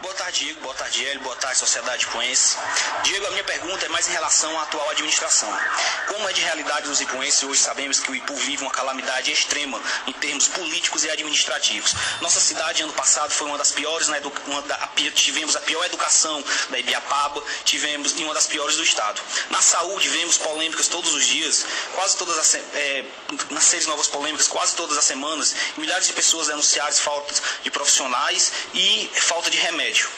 Boa tarde, Diego. Boa tarde, Hélio. Boa tarde, sociedade ipuense. Diego, a minha pergunta é mais em relação à atual administração. Como é de realidade nos ipuenses, hoje sabemos que o Ipu vive uma calamidade extrema em termos políticos e administrativos. Nossa cidade, ano passado, foi uma das piores, tivemos a pior educação da Ibiapaba, tivemos uma das piores do estado. Na saúde, vemos polêmicas todos os dias, nasceram novas polêmicas quase todas as semanas, milhares de pessoas denunciaram falta de profissionais e falta de remédio.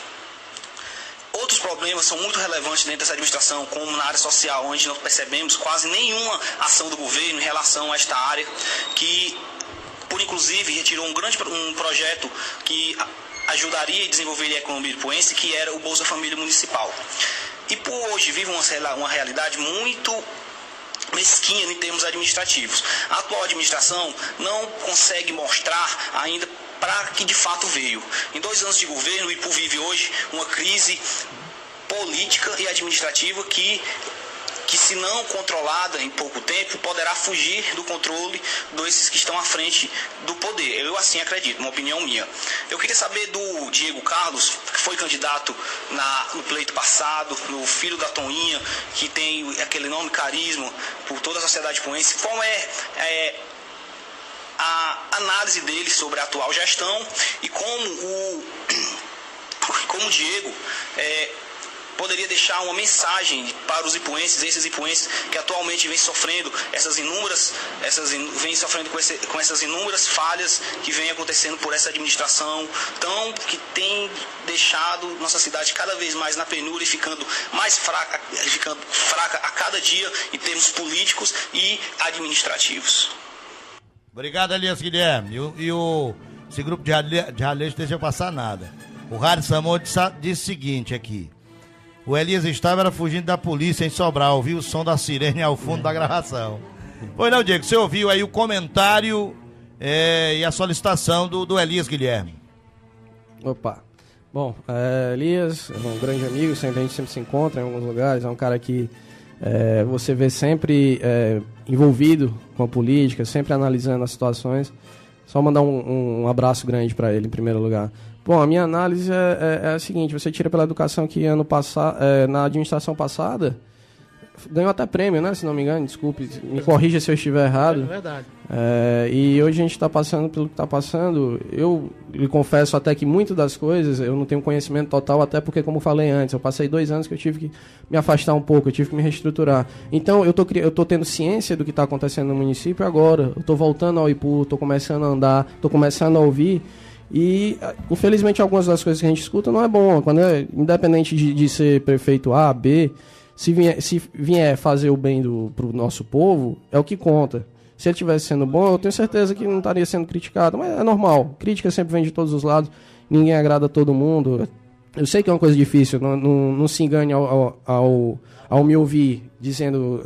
Outros problemas são muito relevantes dentro dessa administração, como na área social, onde não percebemos quase nenhuma ação do governo em relação a esta área, que, por inclusive, retirou um projeto que ajudaria a desenvolver a economia ipuense, que era o Bolsa Família Municipal. E por hoje vive uma realidade muito mesquinha em termos administrativos. A atual administração não consegue mostrar ainda para que de fato veio. Em 2 anos de governo, o Ipu vive hoje uma crise política e administrativa que se não controlada em pouco tempo, poderá fugir do controle desses que estão à frente do poder. Eu assim acredito, uma opinião minha. Eu queria saber do Diego Carlos, que foi candidato no pleito passado, no filho da Toinha, que tem aquele enorme carisma por toda a sociedade ipuense, qual é a análise dele sobre a atual gestão e como o Diego poderia deixar uma mensagem para os ipuenses, esses ipuenses que atualmente vêm sofrendo com essas inúmeras falhas que vêm acontecendo por essa administração que tem deixado nossa cidade cada vez mais na penúria e ficando fraca a cada dia em termos políticos e administrativos. Obrigado, Elias Guilherme. E o esse grupo de ralheiros deixa passar nada. O Rádio Samon disse o seguinte aqui. O Elias estava fugindo da polícia em Sobral, ouviu o som da sirene ao fundo da gravação. Pois não, Diego, você ouviu aí o comentário e a solicitação do Elias Guilherme. Opa. Bom, Elias é um grande amigo, a gente sempre se encontra em alguns lugares, é um cara que você vê sempre envolvido com a política, sempre analisando as situações. Só mandar um abraço grande para ele, em primeiro lugar. Bom, a minha análise é a seguinte, você tira pela educação que ano passado, na administração passada, ganhou até prêmio, né, se não me engano, desculpe, me corrija se eu estiver errado. É verdade. E hoje a gente está passando pelo que está passando. Eu lhe confesso até que muitas das coisas eu não tenho conhecimento total, até porque, como falei antes, eu passei 2 anos que eu tive que me afastar um pouco, eu tive que me reestruturar. Então eu tô tendo ciência do que está acontecendo no município agora, eu estou voltando ao IPU, estou começando a andar, estou começando a ouvir. E, infelizmente, algumas das coisas que a gente escuta não é bom. Independente de ser prefeito A, B, se vier fazer o bem pro nosso povo, é o que conta. Se ele estivesse sendo bom, eu tenho certeza que não estaria sendo criticado. Mas é normal. Crítica sempre vem de todos os lados. Ninguém agrada a todo mundo. Eu sei que é uma coisa difícil. Não se engane ao me ouvir dizendo,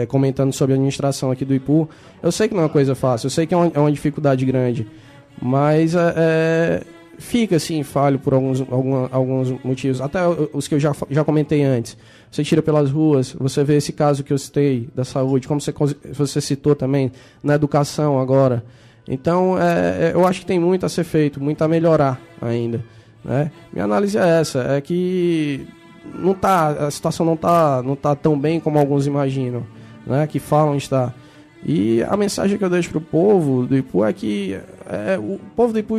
comentando sobre a administração aqui do IPU. Eu sei que não é uma coisa fácil. Eu sei que é uma dificuldade grande. Mas fica assim, falho por alguns motivos, até os que eu já comentei antes. Você tira pelas ruas, você vê esse caso que eu citei da saúde, como você citou também na educação agora. Então, eu acho que tem muito a ser feito, muito a melhorar ainda, né? Minha análise é essa, é que a situação não tá tão bem como alguns imaginam, né? Que falam estar. E a mensagem que eu deixo pro povo do Ipu é que o povo do Ipu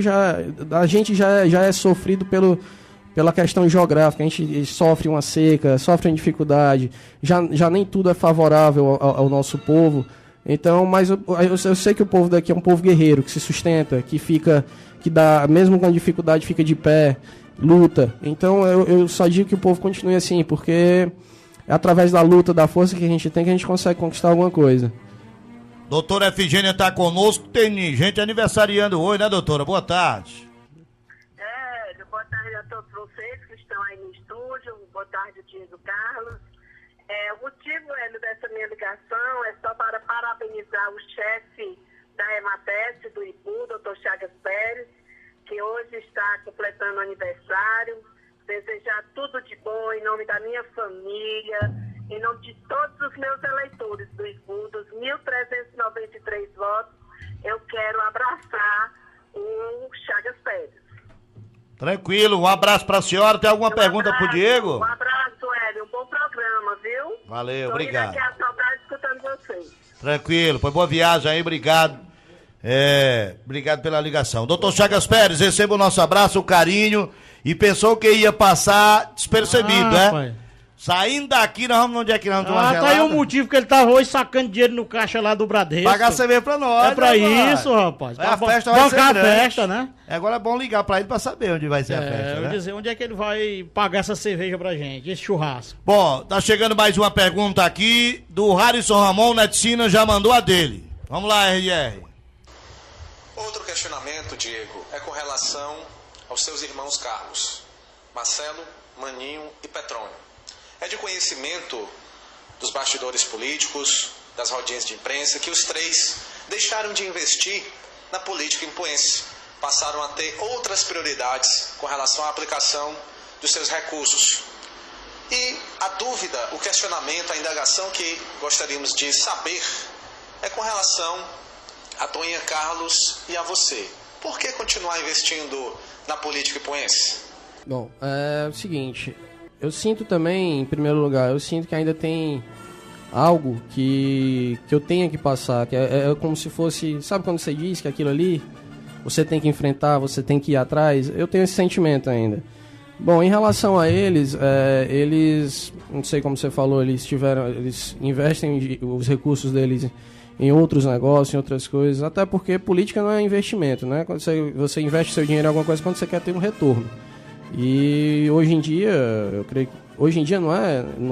a gente já é sofrido pela questão geográfica, a gente sofre uma seca, sofre uma dificuldade, já nem tudo é favorável ao nosso povo. Então, mas eu sei que o povo daqui é um povo guerreiro, que se sustenta, que dá, mesmo com dificuldade, fica de pé, luta. Então eu só digo que o povo continue assim, porque é através da luta, da força que a gente tem, que a gente consegue conquistar alguma coisa. Doutora Efigênia está conosco, tem gente aniversariando hoje, né, doutora? Boa tarde. Boa tarde a todos vocês que estão aí no estúdio, boa tarde, Diego Carlos. O motivo, Hélio, dessa minha ligação é só para parabenizar o chefe da EMATES do IPU, doutor Chagas Pérez, que hoje está completando aniversário, desejar tudo de bom em nome da minha família, em nome de todos os meus eleitores do IPU, dos 1.393 votos, eu quero abraçar o Chagas Pérez. Tranquilo, um abraço para a senhora. Tem alguma pergunta para o Diego? Um abraço, Hélio, um bom programa, viu? Valeu, obrigado. Estou aqui a saudade escutando vocês. Tranquilo, foi boa viagem aí, obrigado. Obrigado pela ligação. Doutor Chagas Pérez, receba o nosso abraço, o carinho, e pensou que ia passar despercebido, né? Pai. Saindo daqui, nós vamos onde é que nós vamos tomar tá aí o motivo que ele tava hoje sacando dinheiro no caixa lá do Bradesco. Pagar cerveja pra nós. É pra né, isso, rapaz. A festa vai ser grande. A festa, né? Agora é bom ligar pra ele pra saber onde vai ser a festa, Eu né? dizer, onde é que ele vai pagar essa cerveja pra gente, esse churrasco. Bom, tá chegando mais uma pergunta aqui do Harrison Ramon, Neticina já mandou a dele. Vamos lá, RR. Outro questionamento, Diego, é com relação aos seus irmãos Carlos, Marcelo, Maninho e Petrônio. É de conhecimento dos bastidores políticos, das rodinhas de imprensa, que os três deixaram de investir na política impuense. Passaram a ter outras prioridades com relação à aplicação dos seus recursos. E a dúvida, o questionamento, a indagação que gostaríamos de saber é com relação a Toninha Carlos e a você. Por que continuar investindo na política ipuense? Bom, é o seguinte... Eu sinto também, em primeiro lugar, que ainda tem algo que eu tenha que passar, que é como se fosse, sabe quando você diz que aquilo ali, você tem que enfrentar, você tem que ir atrás? Eu tenho esse sentimento ainda. Bom, em relação a eles, não sei como você falou, eles investem os recursos deles em outros negócios, em outras coisas, até porque política não é investimento, né? Quando você investe seu dinheiro em alguma coisa, quando você quer ter um retorno. E hoje em dia, eu creio que hoje em dia não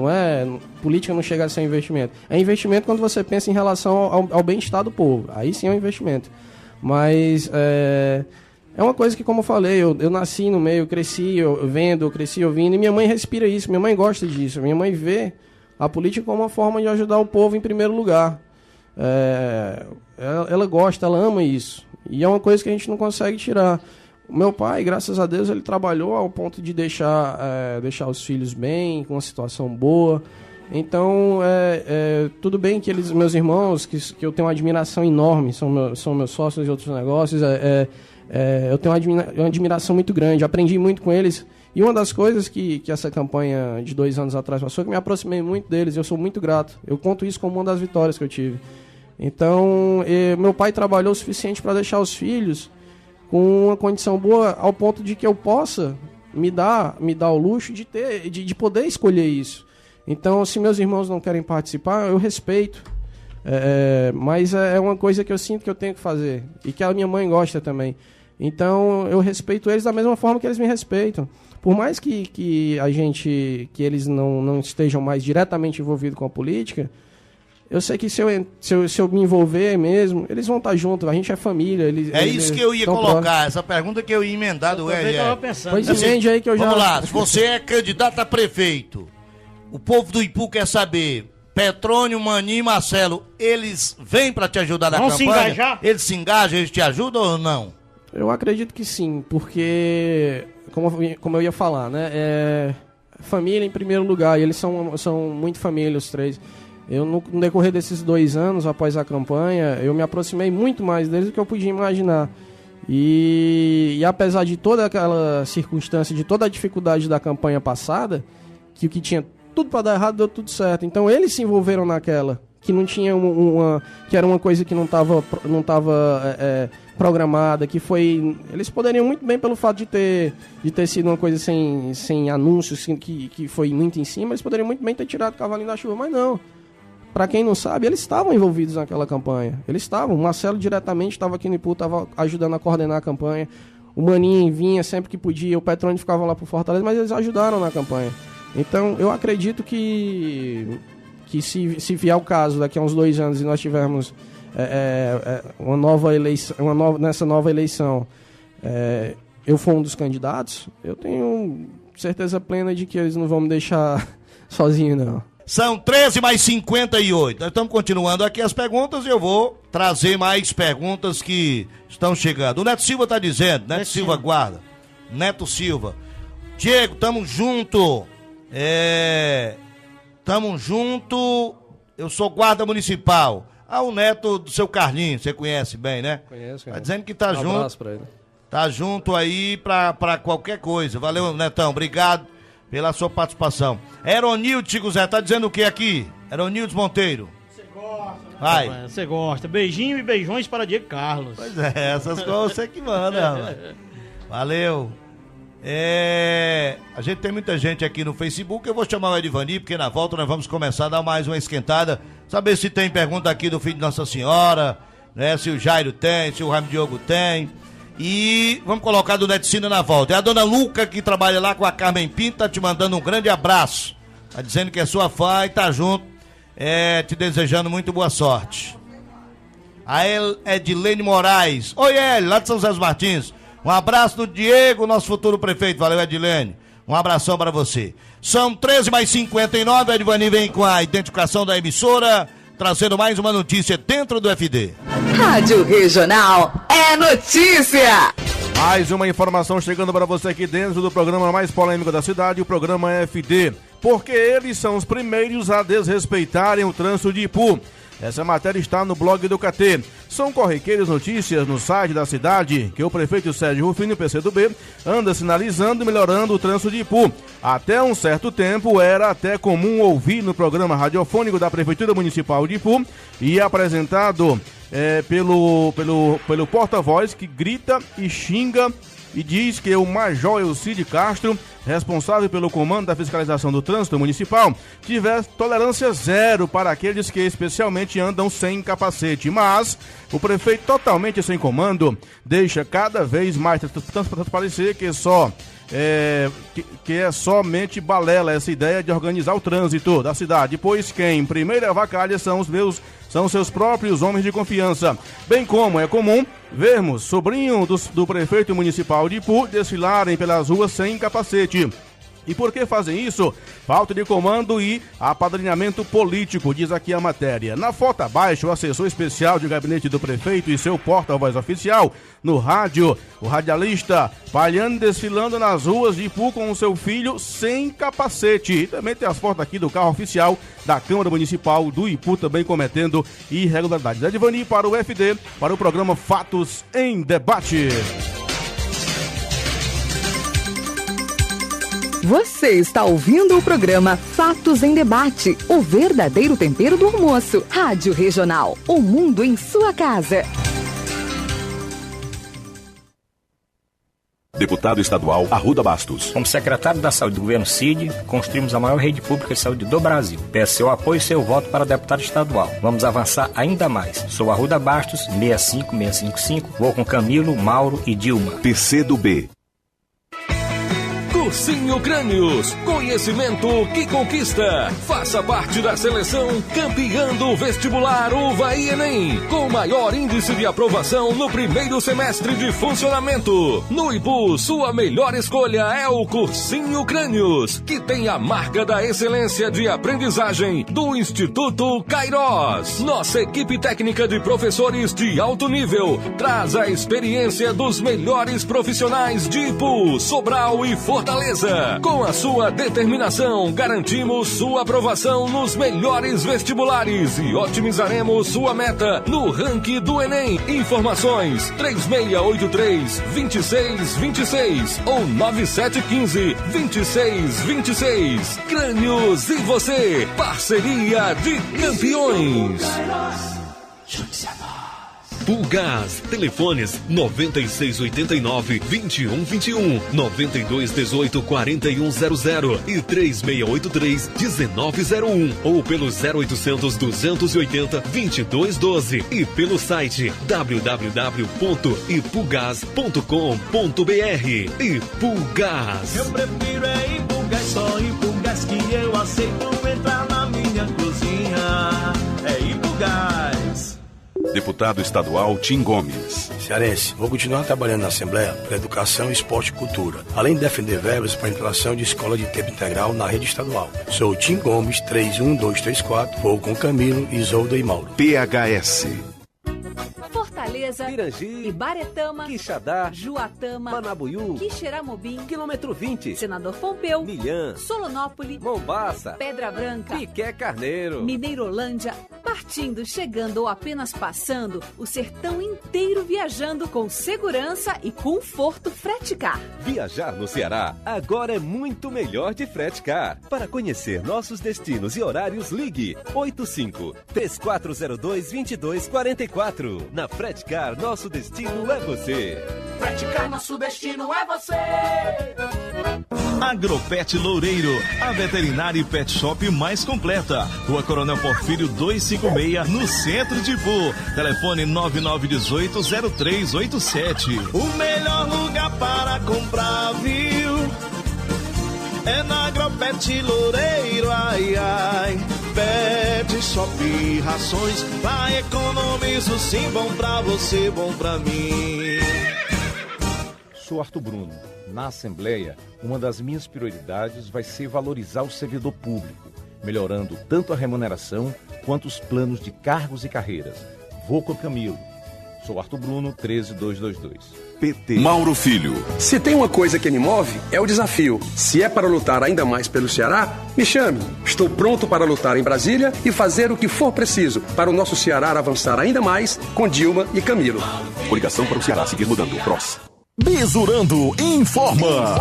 é política não chega a ser investimento. É investimento quando você pensa em relação ao bem-estar do povo. Aí sim é um investimento. Mas É uma coisa que, como eu falei, eu nasci no meio, cresci ouvindo, e minha mãe respira isso, minha mãe gosta disso. Minha mãe vê a política como uma forma de ajudar o povo em primeiro lugar. Ela gosta, ela ama isso. E é uma coisa que a gente não consegue tirar. O meu pai, graças a Deus, ele trabalhou ao ponto de deixar os filhos bem, com uma situação boa. Então, tudo bem que meus irmãos, que eu tenho uma admiração enorme, são meus sócios de outros negócios, eu tenho uma admiração muito grande, aprendi muito com eles. E uma das coisas que essa campanha de 2 anos atrás passou, que me aproximei muito deles, eu sou muito grato. Eu conto isso como uma das vitórias que eu tive. Então, meu pai trabalhou o suficiente para deixar os filhos com uma condição boa, ao ponto de que eu possa me dar o luxo de poder escolher isso. Então, se meus irmãos não querem participar, eu respeito. Mas é uma coisa que eu sinto que eu tenho que fazer. E que a minha mãe gosta também. Então, eu respeito eles da mesma forma que eles me respeitam. Por mais que eles não estejam mais diretamente envolvidos com a política, eu sei que se eu me envolver mesmo, eles vão estar juntos, a gente é família. Isso que eu ia colocar, essa pergunta que eu ia emendar do Pois emende aí que eu já... Vamos lá, se você é candidato a prefeito, o povo do Ipu quer saber, Petrônio, Maninho e Marcelo, eles vêm para te ajudar na campanha? Se engajar? Eles se engajam, eles te ajudam ou não? Eu acredito que sim, porque, como eu ia falar, né, família em primeiro lugar, e eles são muito família, os três. Eu, no decorrer desses 2 anos, após a campanha, eu me aproximei muito mais deles do que eu podia imaginar. E apesar de toda aquela circunstância, de toda a dificuldade da campanha passada, que o que tinha tudo para dar errado, deu tudo certo. Então eles se envolveram naquela, que não tinha que era uma coisa que não estava programada, que foi... Eles poderiam muito bem, pelo fato de ter sido uma coisa sem anúncios, que foi muito em cima, eles poderiam muito bem ter tirado o cavalinho da chuva, mas não. Para quem não sabe, eles estavam envolvidos naquela campanha. Eles estavam. O Marcelo diretamente estava aqui no Ipu, estava ajudando a coordenar a campanha. O Maninho vinha sempre que podia. O Petrônio ficava lá por Fortaleza, mas eles ajudaram na campanha. Então, eu acredito que se vier o caso, daqui a uns 2 anos, e nós tivermos uma nova eleição, nessa nova eleição, eu for um dos candidatos, eu tenho certeza plena de que eles não vão me deixar sozinho, não. São 13h58. Nós estamos continuando aqui as perguntas e eu vou trazer mais perguntas que estão chegando. O Neto Silva está dizendo, Neto Silva guarda. Neto Silva. Diego, tamo junto. Tamo junto. Eu sou guarda municipal. O neto do seu Carlinhos, você conhece bem, né? Conheço. Tá dizendo que tá junto. Um abraço pra ele. Tá junto aí pra qualquer coisa. Valeu, Netão. Obrigado pela sua participação. Eronildo, Chico Zé, tá dizendo o que aqui? Eronildo Monteiro. Você gosta, né? Vai. Você gosta. Beijinho e beijões para Diego Carlos. Pois é, essas coisas você que manda, rapaz. Valeu. A gente tem muita gente aqui no Facebook. Eu vou chamar o Edivani, porque na volta nós vamos começar a dar mais uma esquentada. Saber se tem pergunta aqui do filho de Nossa Senhora, né? Se o Jairo tem, se o Ramo Diogo tem. E vamos colocar do Neticina na volta. É a dona Luca, que trabalha lá com a Carmen Pinto, tá te mandando um grande abraço. Tá dizendo que é sua fã e tá junto. Te desejando muito boa sorte. A Edilene Moraes. Oi, Eli, lá de São José dos Martins. Um abraço do Diego, nosso futuro prefeito. Valeu, Edilene. Um abração para você. São 13h59. Edivani vem com a identificação da emissora, trazendo mais uma notícia dentro do FD. Rádio Regional é notícia. Mais uma informação chegando para você aqui dentro do programa mais polêmico da cidade, o programa FD. Porque eles são os primeiros a desrespeitarem o trânsito de Ipu. Essa matéria está no blog do KT. São corriqueiras notícias no site da cidade que o prefeito Sérgio Rufino, PCdoB, anda sinalizando e melhorando o trânsito de Ipu. Até um certo tempo era até comum ouvir no programa radiofônico da Prefeitura Municipal de Ipu e apresentado pelo porta-voz que grita e xinga e diz que o Major Elcide Castro, responsável pelo comando da fiscalização do trânsito municipal, tiver tolerância zero para aqueles que especialmente andam sem capacete. Mas o prefeito, totalmente sem comando, deixa cada vez mais transparecer que é somente balela essa ideia de organizar o trânsito da cidade, pois quem primeiro avacalha são os meus são seus próprios homens de confiança. Bem como é comum vermos sobrinho do prefeito municipal de Ipu desfilarem pelas ruas sem capacete. E por que fazem isso? Falta de comando e apadrinhamento político, diz aqui a matéria. Na foto abaixo, o assessor especial de gabinete do prefeito e seu porta-voz oficial. No rádio, o radialista Palhano desfilando nas ruas de Ipu com o seu filho sem capacete. E também tem as fotos aqui do carro oficial da Câmara Municipal do Ipu também cometendo irregularidades. Edvani para o FD, para o programa Fatos em Debate. Você está ouvindo o programa Fatos em Debate, o verdadeiro tempero do almoço. Rádio Regional, o mundo em sua casa. Deputado estadual Arruda Bastos. Como secretário da Saúde do governo Cid, construímos a maior rede pública de saúde do Brasil. Peço seu apoio e seu voto para deputado estadual. Vamos avançar ainda mais. Sou Arruda Bastos, 65655. Vou com Camilo, Mauro e Dilma. PCdoB. Cursinho Crânios, conhecimento que conquista. Faça parte da seleção campeã do vestibular UVA e Enem, com maior índice de aprovação no primeiro semestre de funcionamento. No Ipu, sua melhor escolha é o Cursinho Crânios, que tem a marca da excelência de aprendizagem do Instituto Cairós. Nossa equipe técnica de professores de alto nível traz a experiência dos melhores profissionais de Ipu, Sobral e Fortaleza. Com a sua determinação, garantimos sua aprovação nos melhores vestibulares e otimizaremos sua meta no ranking do Enem. Informações 3683-2626 ou 9715-2626. Crânios e você, parceria de campeões. Pulgás, telefones 9689-2121, 9218-4100 e 3683-1901 ou pelo 0800-280-2212 e pelo site www.ipugás.com.br. Ipugás. Eu prefiro é Ipugás, só Ipugás que eu aceito entrar na minha cozinha. É Ipugás. Deputado estadual Tim Gomes. Cearense, vou continuar trabalhando na Assembleia para Educação, Esporte e Cultura, além de defender verbas para a implantação de escola de tempo integral na rede estadual. Sou Tim Gomes, 31234, vou com Camilo, Isolda e Mauro. PHS. Fortaleza, Pirangi, Ibaretama, Quixadá, Juatama, Manabuyú, Quixeramobim, quilômetro 20, Senador Pompeu, Milhã, Solonópole, Mombaça, Pedra Branca, Piqué Carneiro, Mineirolândia, partindo, chegando ou apenas passando, o sertão inteiro viajando com segurança e conforto Fretcar. Viajar no Ceará agora é muito melhor de Fretcar. Para conhecer nossos destinos e horários, ligue 85-3402-2244. Na Fretcar, nosso destino é você. Fretcar, nosso destino é você. Agropet Loureiro, a veterinária e pet shop mais completa. Rua Coronel Porfírio 256, no centro de Ipu. Telefone 9918-0387. O melhor lugar para comprar, viu? É na Agropet Loureiro, ai, ai. Pet shop, rações, lá economizo, sim, bom pra você, bom pra mim. Sou Arthur Bruno. Na Assembleia, uma das minhas prioridades vai ser valorizar o servidor público, melhorando tanto a remuneração quanto os planos de cargos e carreiras. Vou com Camilo. Sou Arthur Bruno, 13222. PT. Mauro Filho. Se tem uma coisa que me move, é o desafio. Se é para lutar ainda mais pelo Ceará, me chame. Estou pronto para lutar em Brasília e fazer o que for preciso para o nosso Ceará avançar ainda mais com Dilma e Camilo. Coligação para o Ceará seguir mudando. PROS. Bisurando informa.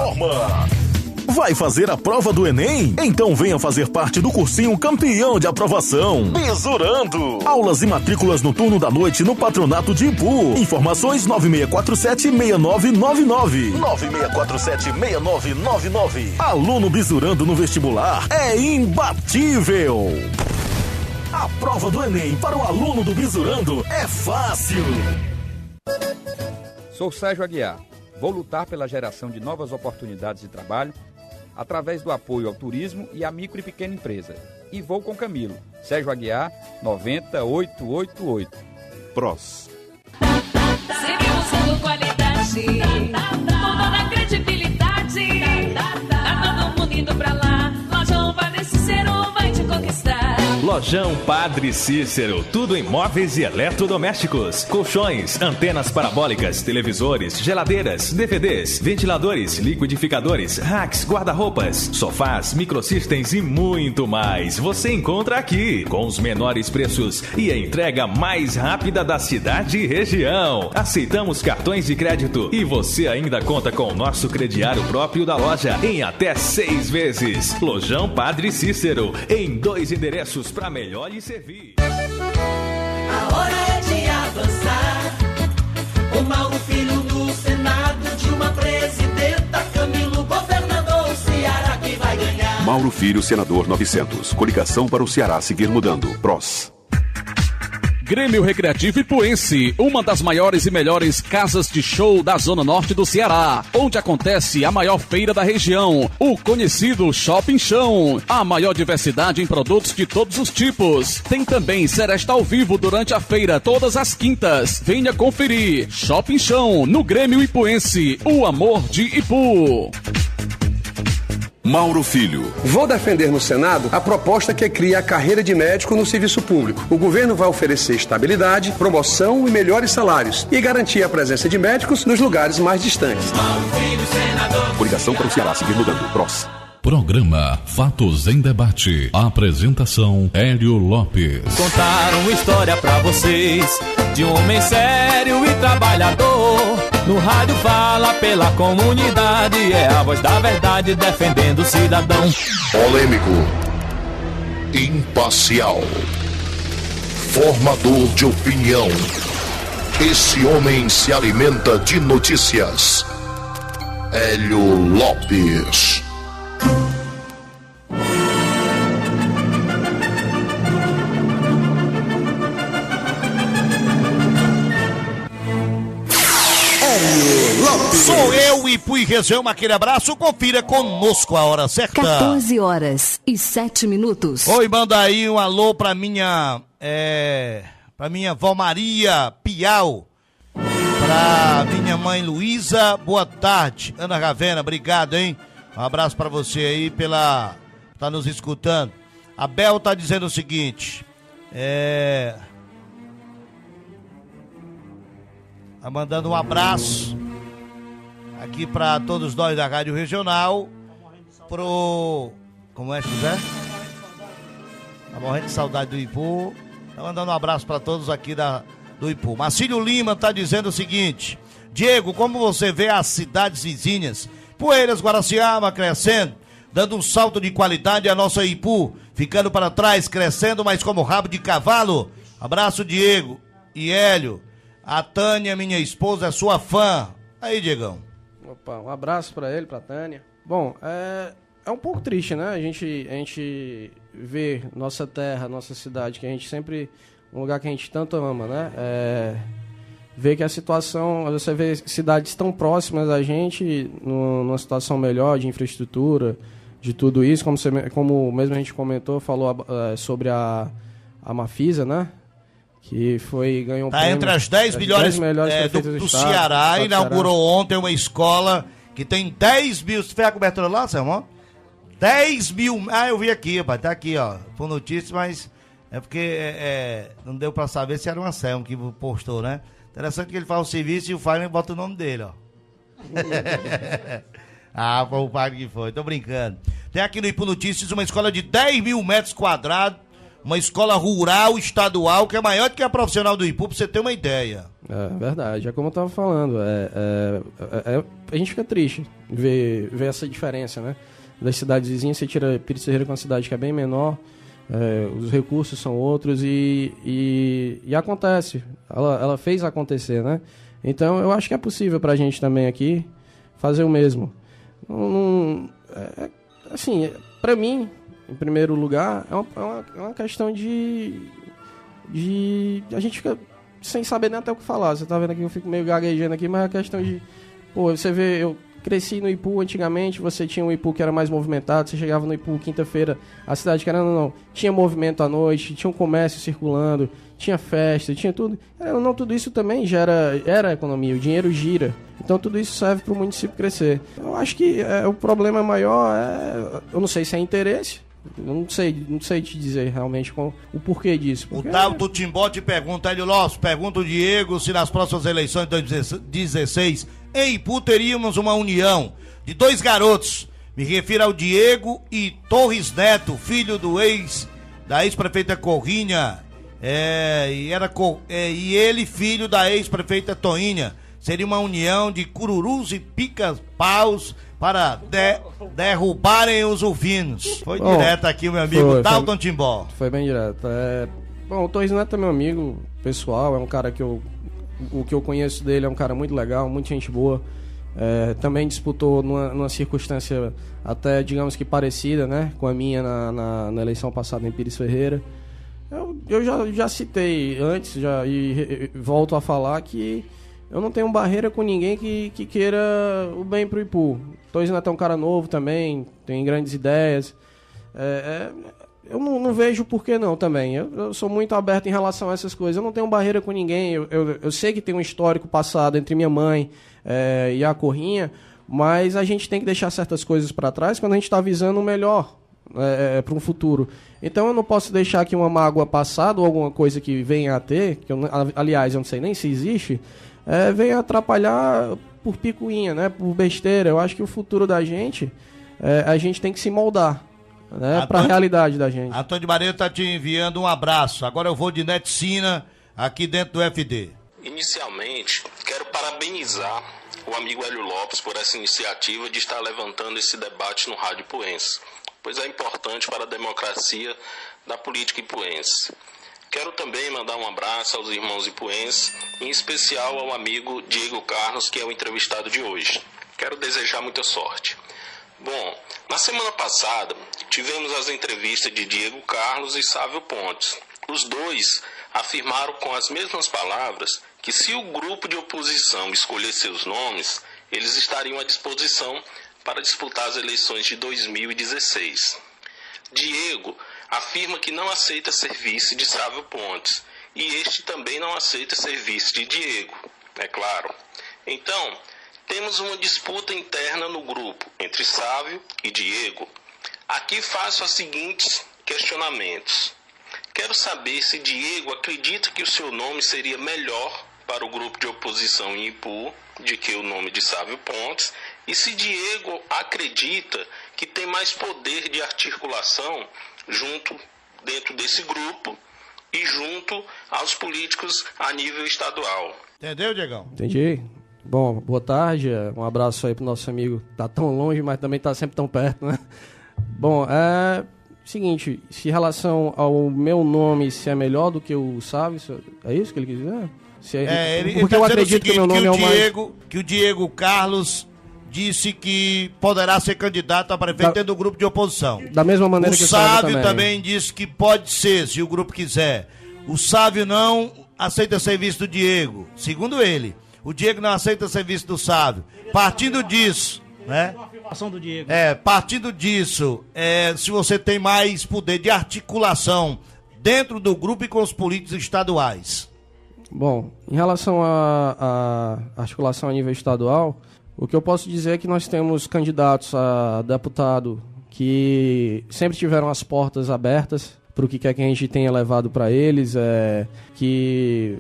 Vai fazer a prova do Enem? Então venha fazer parte do cursinho campeão de aprovação. Bisurando. Aulas e matrículas no turno da noite no Patronato de Ipu. Informações 9647-6999. 9647-6999. Aluno Bisurando no vestibular é imbatível. A prova do Enem para o aluno do Bisurando é fácil. Sou Sérgio Aguiar. Vou lutar pela geração de novas oportunidades de trabalho através do apoio ao turismo e à micro e pequena empresa. e vou com Camilo. Sérgio Aguiar, 90888. PROS. Seguimos com qualidade, com toda a credibilidade. Tá todo mundo indo pra lá. Lojão Padre Cícero vai te conquistar. Lojão Padre Cícero, tudo em móveis e eletrodomésticos, colchões, antenas parabólicas, televisores, geladeiras, DVDs, ventiladores, liquidificadores, racks, guarda-roupas, sofás, microsystems e muito mais. Você encontra aqui, com os menores preços e a entrega mais rápida da cidade e região. Aceitamos cartões de crédito e você ainda conta com o nosso crediário próprio da loja em até 6 vezes. Lojão Padre Cícero, em 2 endereços para melhor lhe servir. A hora é de avançar. O Mauro Filho no Senado, Dilma presidenta, Camilo governador, o Ceará que vai ganhar. Mauro Filho, senador 900. Coligação para o Ceará seguir mudando. PROS. Grêmio Recreativo Ipuense, uma das maiores e melhores casas de show da Zona Norte do Ceará, onde acontece a maior feira da região, o conhecido Shopping Chão. A maior diversidade em produtos de todos os tipos. Tem também seresta ao vivo durante a feira, todas as quintas. Venha conferir. Shopping Chão, no Grêmio Ipuense, o amor de Ipu. Mauro Filho. Vou defender no Senado a proposta que cria a carreira de médico no serviço público. O governo vai oferecer estabilidade, promoção e melhores salários e garantir a presença de médicos nos lugares mais distantes. Coligação para o Ceará seguir mudando. PROS. Programa Fatos em Debate. Apresentação Hélio Lopes. Contar uma história pra vocês de um homem sério e trabalhador. No rádio fala pela comunidade, é a voz da verdade defendendo o cidadão. Polêmico, imparcial, formador de opinião. Esse homem se alimenta de notícias. Hélio Lopes. Sou eu, Ipu e região, aquele abraço, confira conosco a hora certa. 14h07. Oi, manda aí um alô pra minha vó Maria Piau, pra minha mãe Luísa, boa tarde. Ana Ravena, obrigado, hein? Um abraço pra você aí tá nos escutando. A Bel tá dizendo o seguinte, tá mandando um abraço aqui pra todos nós da Rádio Regional, como é, José? Tá morrendo de saudade do Ipu. Tá mandando um abraço pra todos aqui do Ipu. Marcílio Lima tá dizendo o seguinte, Diego, como você vê as cidades vizinhas, Poeiras, Guaraciaba crescendo, dando um salto de qualidade, a nossa Ipu ficando para trás, crescendo, mas como rabo de cavalo. Abraço, Diego e Hélio. A Tânia, minha esposa, é sua fã. Aí, Diegão. Opa, um abraço pra ele, pra Tânia. Bom, é um pouco triste, né? A gente vê nossa terra, nossa cidade, que a gente sempre... Um lugar que a gente tanto ama, né? Ver que a situação... Você vê cidades tão próximas da gente, numa situação melhor de infraestrutura, de tudo isso. Como mesmo a gente comentou, falou sobre a Mafisa, né? Que ganhou um prêmio. Entre as 10 melhores do Ceará, inaugurou ontem uma escola que tem 10 mil. Você fez a cobertura lá, Samuel? 10 mil. Ah, eu vi aqui, rapaz. Tá aqui, ó. Foi notícia, mas é porque não deu pra saber se era o Anselmo que postou, né? Interessante que ele faz o serviço e o Fagner bota o nome dele, ó. Ah, foi o Fagner que foi. Tô brincando. Tem aqui no Ipu Notícias uma escola de 10 mil metros quadrados. Uma escola rural, estadual, que é maior do que a profissional do Ipu, pra você ter uma ideia. É verdade, é como eu tava falando. A gente fica triste ver essa diferença, né? Das cidades vizinhas, você tira Pires Ferreira, com uma cidade que é bem menor, os recursos são outros e acontece. Ela fez acontecer, né? Então eu acho que é possível pra gente também aqui fazer o mesmo. Assim, pra mim, em primeiro lugar, é uma questão de... A gente fica sem saber nem até o que falar. Você tá vendo aqui, eu fico meio gaguejando aqui, mas é a questão de... Pô, você vê, cresci no Ipu antigamente, você tinha um Ipu que era mais movimentado, você chegava no Ipu quinta-feira, a cidade, querendo ou não, tinha movimento à noite, tinha um comércio circulando, tinha festa, tinha tudo. Querendo ou não, tudo isso também era economia, o dinheiro gira. Então tudo isso serve para o município crescer. Eu acho que o problema maior eu não sei se é interesse, não sei te dizer realmente o porquê disso. O Dalton Timbó te pergunta, Hélio Lopes, pergunta o Diego se nas próximas eleições de 2016 em Ipu teríamos uma união de 2 garotos. Me refiro ao Diego e Torres Neto, filho da ex-prefeita Corrinha, e ele filho da ex-prefeita Toinha. Seria uma união de cururus e pica-paus para derrubarem os uvinos. Foi direto aqui o meu amigo Dalton Timbó. Foi bem direto. Bom, o Torres Neto é meu amigo pessoal, é um cara que o que eu conheço dele é um cara muito legal, muita gente boa. Também disputou numa circunstância até, digamos que parecida, né, com a minha na eleição passada em Pires Ferreira. Eu já citei antes e volto a falar que eu não tenho barreira com ninguém que queira o bem pro Ipu. Torres Neto é um cara novo também, tem grandes ideias. Eu não vejo por que não também. Eu sou muito aberto em relação a essas coisas. Eu não tenho barreira com ninguém. Eu sei que tem um histórico passado entre minha mãe e a Corrinha, mas a gente tem que deixar certas coisas para trás quando a gente está visando o melhor para um futuro. Então eu não posso deixar que uma mágoa passada ou alguma coisa que venha a ter, aliás, eu não sei nem se existe, venha atrapalhar por picuinha, né, por besteira. Eu acho que o futuro da gente, a gente tem que se moldar, né, para a realidade da gente. Antônio de Maria está te enviando um abraço. Agora eu vou de Neticina, aqui dentro do FD. Inicialmente, quero parabenizar o amigo Hélio Lopes por essa iniciativa de estar levantando esse debate no Rádio Ipuense, pois é importante para a democracia da política ipuense. Quero também mandar um abraço aos irmãos ipuenses, em especial ao amigo Diego Carlos, que é o entrevistado de hoje. Quero desejar muita sorte. Bom, na semana passada, tivemos as entrevistas de Diego Carlos e Sávio Pontes. Os dois afirmaram com as mesmas palavras que se o grupo de oposição escolher seus nomes, eles estariam à disposição para disputar as eleições de 2016. Diego afirma que não aceita ser vice de Sávio Pontes, e este também não aceita ser vice de Diego, é claro. Então, temos uma disputa interna no grupo entre Sávio e Diego. Aqui faço os seguintes questionamentos. Quero saber se Diego acredita que o seu nome seria melhor para o grupo de oposição em Ipu do que o nome de Sávio Pontes, e se Diego acredita que tem mais poder de articulação dentro desse grupo e junto aos políticos a nível estadual. Entendeu, Diegão? Entendi. Bom, boa tarde, um abraço aí pro nosso amigo, tá tão longe, mas também tá sempre tão perto, né? Bom, seguinte, se em relação ao meu nome, se é melhor do que o Sávio, é isso que ele quis dizer? Porque eu acredito que o meu nome que o Diego Carlos disse que poderá ser candidato a prefeito dentro do grupo de oposição. Da mesma maneira que o Sávio também disse que pode ser, se o grupo quiser. O Sávio não aceita ser vice do Diego, segundo ele. O Diego não aceita ser vice do Sávio. Partindo disso, né? Do Diego. Partindo disso, se você tem mais poder de articulação dentro do grupo e com os políticos estaduais. Bom, em relação à articulação a nível estadual, o que eu posso dizer é que nós temos candidatos a deputado que sempre tiveram as portas abertas para o que quer que a gente tenha levado para eles, que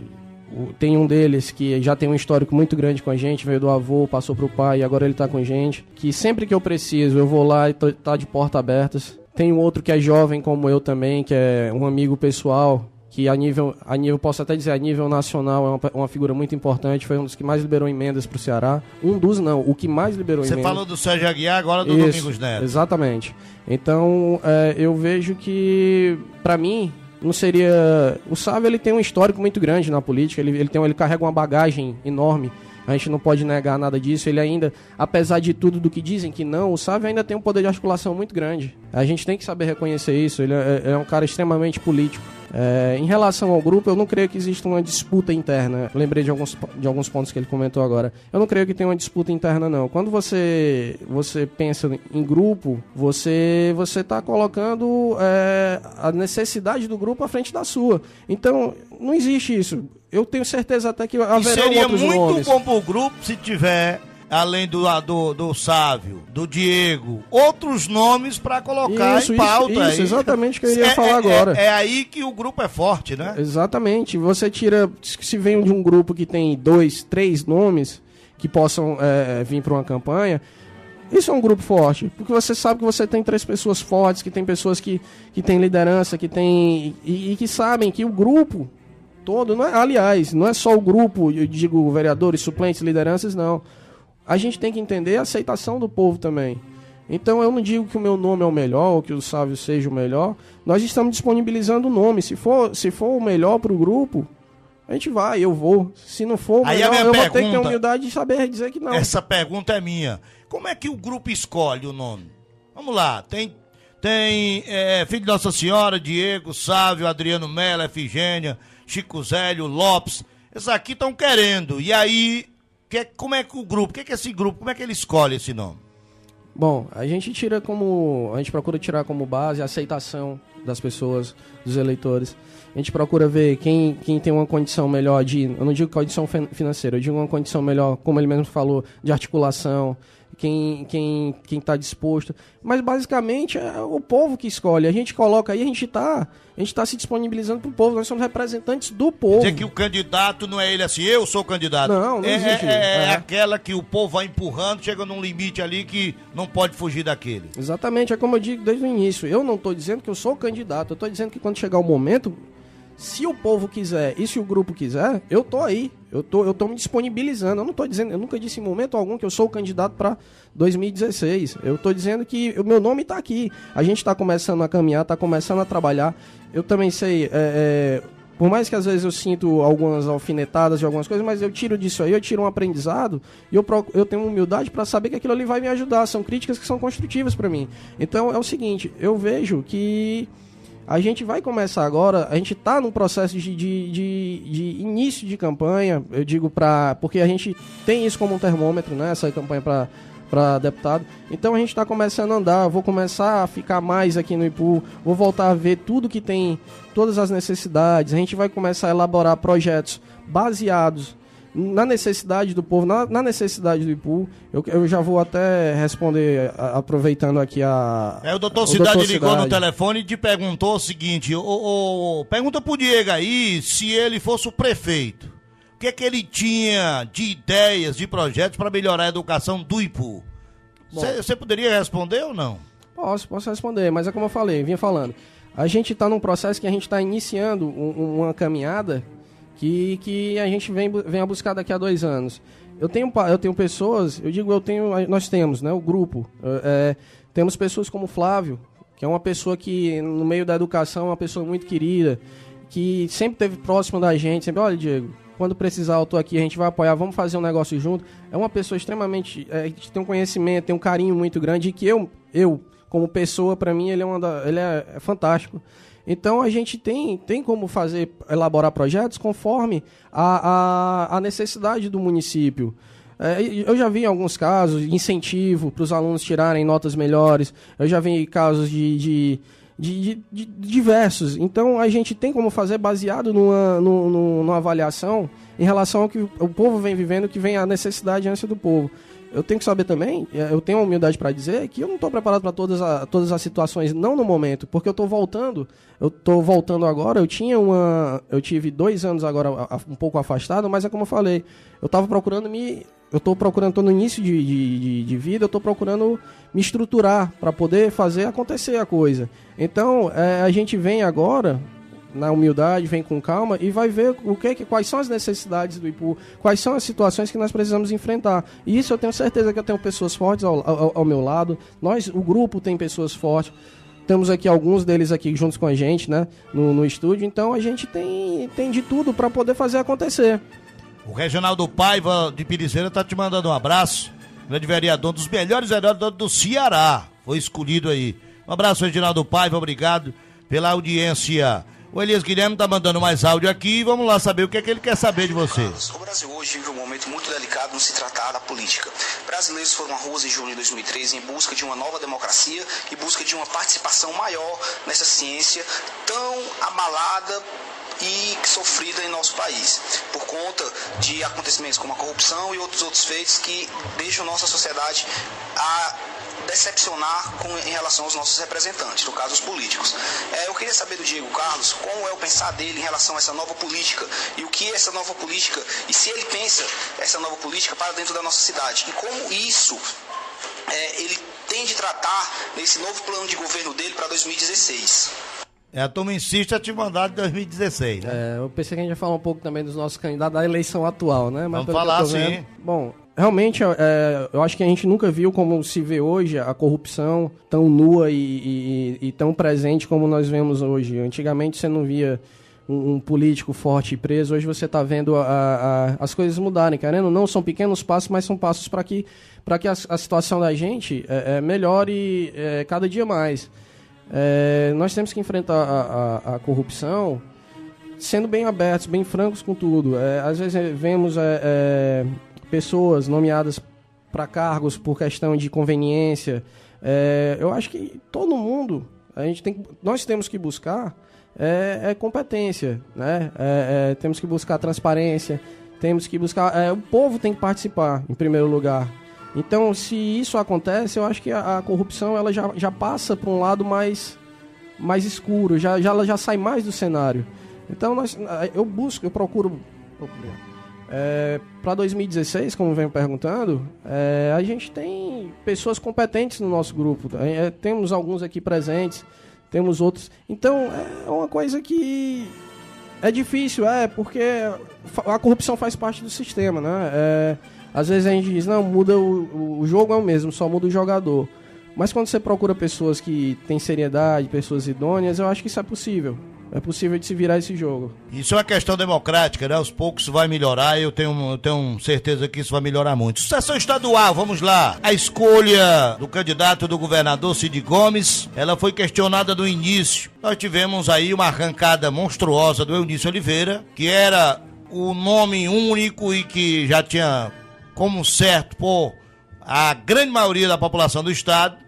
tem um deles que já tem um histórico muito grande com a gente, veio do avô, passou para o pai e agora ele está com a gente, que sempre que eu preciso eu vou lá e tá de porta abertas. Tem um outro que é jovem como eu também, que é um amigo pessoal, que a nível, posso até dizer, a nível nacional é uma figura muito importante, foi um dos que mais liberou emendas para o Ceará. O que mais liberou emendas. Você falou do Sérgio Aguiar, agora do Domingos Neto. Exatamente. Então, eu vejo que, para mim, não seria... O Sávio, ele tem um histórico muito grande na política, ele carrega uma bagagem enorme A gente não pode negar nada disso. Ele ainda, apesar de tudo do que dizem que não, o Sávio ainda tem um poder de articulação muito grande. A gente tem que saber reconhecer isso. Ele é um cara extremamente político. Em relação ao grupo, eu não creio que exista uma disputa interna. Eu lembrei de alguns pontos que ele comentou agora. Eu não creio que tenha uma disputa interna, não. Quando você pensa em grupo, você está colocando a necessidade do grupo à frente da sua. Então, não existe isso. Eu tenho certeza até que haverão outros nomes. Seria muito bom pro grupo se tiver, além do Sávio, do Diego, outros nomes para colocar em pauta. Isso, exatamente o que eu iria falar agora. É aí que o grupo é forte, né? Exatamente. Você tira, se vem de um grupo que tem 2, 3 nomes que possam vir para uma campanha, isso é um grupo forte, porque você sabe que você tem 3 pessoas fortes, que tem pessoas que têm liderança, que tem e que sabem que o grupo todo, aliás, não é só o grupo, eu digo vereadores, suplentes, lideranças, não. A gente tem que entender a aceitação do povo também. Então eu não digo que o meu nome é o melhor, ou que o Sávio seja o melhor. Nós estamos disponibilizando o nome. Se for o melhor para o grupo, a gente vai, eu vou. Se não for o melhor, eu vou ter que ter humildade de saber dizer que não. Essa pergunta é minha. Como é que o grupo escolhe o nome? Vamos lá, tem Filho de Nossa Senhora, Diego, Sávio, Adriano Mello, Efigênia, Chico Zélio, Lopes. Esses aqui estão querendo. E aí, como é que o grupo, o que é esse grupo, como é que ele escolhe esse nome? Bom, a gente procura tirar como base a aceitação das pessoas, dos eleitores. A gente procura ver quem tem uma condição melhor eu não digo condição financeira, eu digo uma condição melhor, como ele mesmo falou, de articulação, quem está disposto. Mas basicamente é o povo que escolhe. A gente coloca aí, a gente tá se disponibilizando para o povo, nós somos representantes do povo. Quer dizer que o candidato não é ele assim, eu sou o candidato. Não existe. É aquela que o povo vai empurrando, chega num limite ali que não pode fugir daquele. Exatamente, é como eu digo desde o início. Eu não estou dizendo que eu sou o candidato, eu estou dizendo que quando chegar o momento, se o povo quiser e se o grupo quiser, eu tô aí. Eu tô me disponibilizando. Eu não tô dizendo, eu nunca disse em momento algum que eu sou o candidato para 2016. Eu tô dizendo que o meu nome tá aqui. A gente tá começando a caminhar, tá começando a trabalhar. Eu também sei, por mais que às vezes eu sinto algumas alfinetadas de algumas coisas, mas eu tiro disso aí, eu tiro um aprendizado e eu tenho humildade para saber que aquilo ali vai me ajudar. São críticas que são construtivas para mim. Então é o seguinte, eu vejo que a gente vai começar agora, a gente está num processo de início de campanha, eu digo porque a gente tem isso como um termômetro, né, essa campanha para deputado. Então a gente está começando a andar, eu vou começar a ficar mais aqui no IPU, vou voltar a ver tudo que tem, todas as necessidades, a gente vai começar a elaborar projetos baseados na necessidade do povo, na necessidade do IPU. Eu já vou até responder, aproveitando aqui o doutor Cidade ligou no telefone e te perguntou o seguinte, pergunta pro Diego aí, se ele fosse o prefeito, o que é que ele tinha de ideias, de projetos para melhorar a educação do IPU? Você poderia responder ou não? Posso responder, mas é como eu falei, vinha falando. A gente está num processo que a gente está iniciando uma caminhada que a gente vem a buscar daqui a 2 anos. Eu tenho pessoas, nós temos, né, o grupo, temos pessoas como o Flávio, que é uma pessoa que no meio da educação é uma pessoa muito querida, que sempre esteve próximo da gente, sempre, olha, Diego, quando precisar eu tô aqui, a gente vai apoiar, vamos fazer um negócio junto. É uma pessoa extremamente, que tem um conhecimento, tem um carinho muito grande, e que eu como pessoa, para mim, ele é fantástico. Então a gente tem como elaborar projetos conforme a necessidade do município. Eu já vi em alguns casos incentivo para os alunos tirarem notas melhores, eu já vi casos de diversos. Então a gente tem como fazer baseado numa avaliação em relação ao que o povo vem vivendo, que vem a necessidade antes do povo. Eu tenho que saber também, eu tenho a humildade para dizer que eu não estou preparado para todas as situações, não no momento, porque eu estou voltando agora, eu tive 2 anos agora um pouco afastado, mas é como eu falei, eu estou procurando, estou no início de vida, eu estou procurando me estruturar para poder fazer acontecer a coisa. Então, a gente vem agora na humildade, vem com calma e vai ver quais são as necessidades do IPU, quais são as situações que nós precisamos enfrentar. E isso eu tenho certeza que eu tenho pessoas fortes ao meu lado. O grupo tem pessoas fortes. Temos aqui alguns deles aqui juntos com a gente, né, no estúdio. Então a gente tem de tudo para poder fazer acontecer. O Reginaldo Paiva de Piriceira tá te mandando um abraço. Grande vereador, um dos melhores vereadores do Ceará. Foi escolhido aí. Um abraço, Reginaldo Paiva, obrigado pela audiência. O Elias Guilherme tá mandando mais áudio aqui. Vamos lá saber o que é que ele quer saber de você. O Brasil hoje vive um momento muito delicado no se tratar da política. Brasileiros foram às ruas em julho de 2013 em busca de uma nova democracia e busca de uma participação maior nessa ciência tão abalada e sofrida em nosso país, por conta de acontecimentos como a corrupção e outros feitos que deixam nossa sociedade a decepcionar em relação aos nossos representantes, no caso os políticos. Eu queria saber do Diego Carlos como é o pensar dele em relação a essa nova política e o que é essa nova política e se ele pensa essa nova política para dentro da nossa cidade e como isso ele tem de tratar nesse novo plano de governo dele para 2016. A turma insiste a te mandar de 2016, né? Eu pensei que a gente ia falar um pouco também dos nossos candidatos da eleição atual, né? Mas vamos falar sim. Bom, realmente, eu acho que a gente nunca viu como se vê hoje a corrupção tão nua e tão presente como nós vemos hoje. Antigamente você não via um político forte e preso, hoje você está vendo as coisas mudarem, querendo ou não, são pequenos passos, mas são passos para que a situação da gente melhore cada dia mais. Nós temos que enfrentar a corrupção sendo bem abertos, bem francos com tudo. Às vezes vemos pessoas nomeadas para cargos por questão de conveniência. Eu acho que todo mundo, nós temos que buscar competência, né? Temos que buscar transparência, temos que buscar... o povo tem que participar, em primeiro lugar. Então, se isso acontece, eu acho que a corrupção ela já passa para um lado mais escuro, ela já sai mais do cenário. Então, eu procuro para 2016, como vem perguntando, a gente tem pessoas competentes no nosso grupo. Temos alguns aqui presentes, temos outros. Então, é uma coisa que é difícil, porque a corrupção faz parte do sistema, né? Às vezes a gente diz, não, muda o jogo é o mesmo, só muda o jogador. Mas quando você procura pessoas que têm seriedade, pessoas idôneas, eu acho que isso é possível. É possível de se virar esse jogo. Isso é uma questão democrática, né? Aos poucos isso vai melhorar e eu tenho certeza que isso vai melhorar muito. Sucessão estadual, vamos lá. A escolha do candidato do governador Cid Gomes, ela foi questionada no início. Nós tivemos aí uma arrancada monstruosa do Eunício Oliveira, que era o nome único e que já tinha como certo por a grande maioria da população do estado,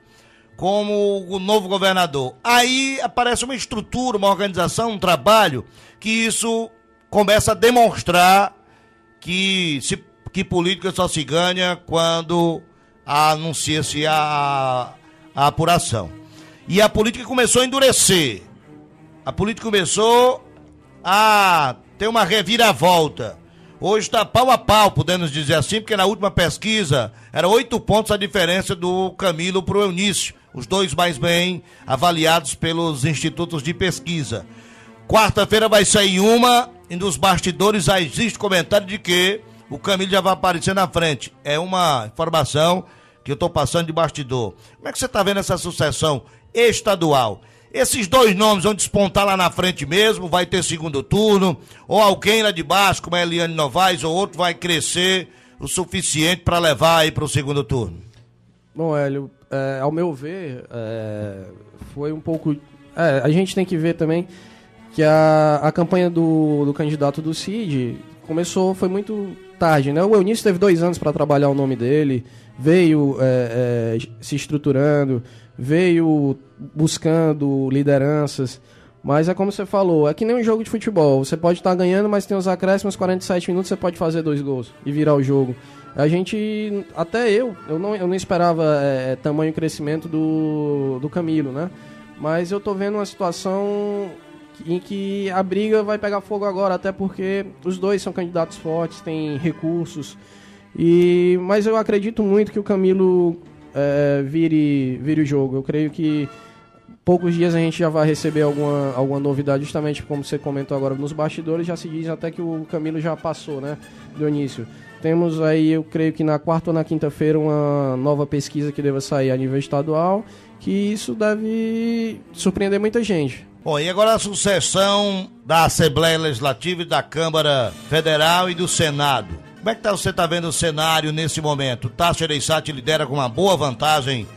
como o novo governador. Aí aparece uma estrutura, uma organização, um trabalho, que isso começa a demonstrar que política só se ganha quando anuncia-se a apuração. E a política começou a endurecer. A política começou a ter uma reviravolta. Hoje está pau a pau, podemos dizer assim, porque na última pesquisa era 8 pontos a diferença do Camilo para o Eunício, os dois mais bem avaliados pelos institutos de pesquisa. Quarta-feira vai sair uma, e nos bastidores já existe comentário de que o Camilo já vai aparecer na frente. É uma informação que eu estou passando de bastidor. Como é que você está vendo essa sucessão estadual? Esses dois nomes vão despontar lá na frente mesmo, vai ter segundo turno, ou alguém lá de baixo, como a Eliane Novaes, ou outro, vai crescer o suficiente para levar aí para o segundo turno? Bom, Hélio, ao meu ver, foi um pouco... a gente tem que ver também que a campanha do candidato do Cid foi muito tarde, né? O Eunício teve 2 anos para trabalhar o nome dele, veio se estruturando, veio buscando lideranças, mas é como você falou, é que nem um jogo de futebol, você pode estar ganhando, mas tem os acréscimos, 47 minutos, você pode fazer 2 gols e virar o jogo. Até eu não esperava tamanho crescimento do Camilo, né? Mas eu tô vendo uma situação em que a briga vai pegar fogo agora, até porque os dois são candidatos fortes, têm recursos, mas eu acredito muito que o Camilo vire o jogo. Eu creio que poucos dias a gente já vai receber alguma novidade, justamente como você comentou agora nos bastidores, já se diz até que o Camilo já passou, né, do início. Temos aí, eu creio que na quarta ou na quinta-feira, uma nova pesquisa que deva sair a nível estadual, que isso deve surpreender muita gente. Bom, e agora a sucessão da Assembleia Legislativa e da Câmara Federal e do Senado. Como é que você está vendo o cenário nesse momento? O Tasso Gereissati lidera com uma boa vantagem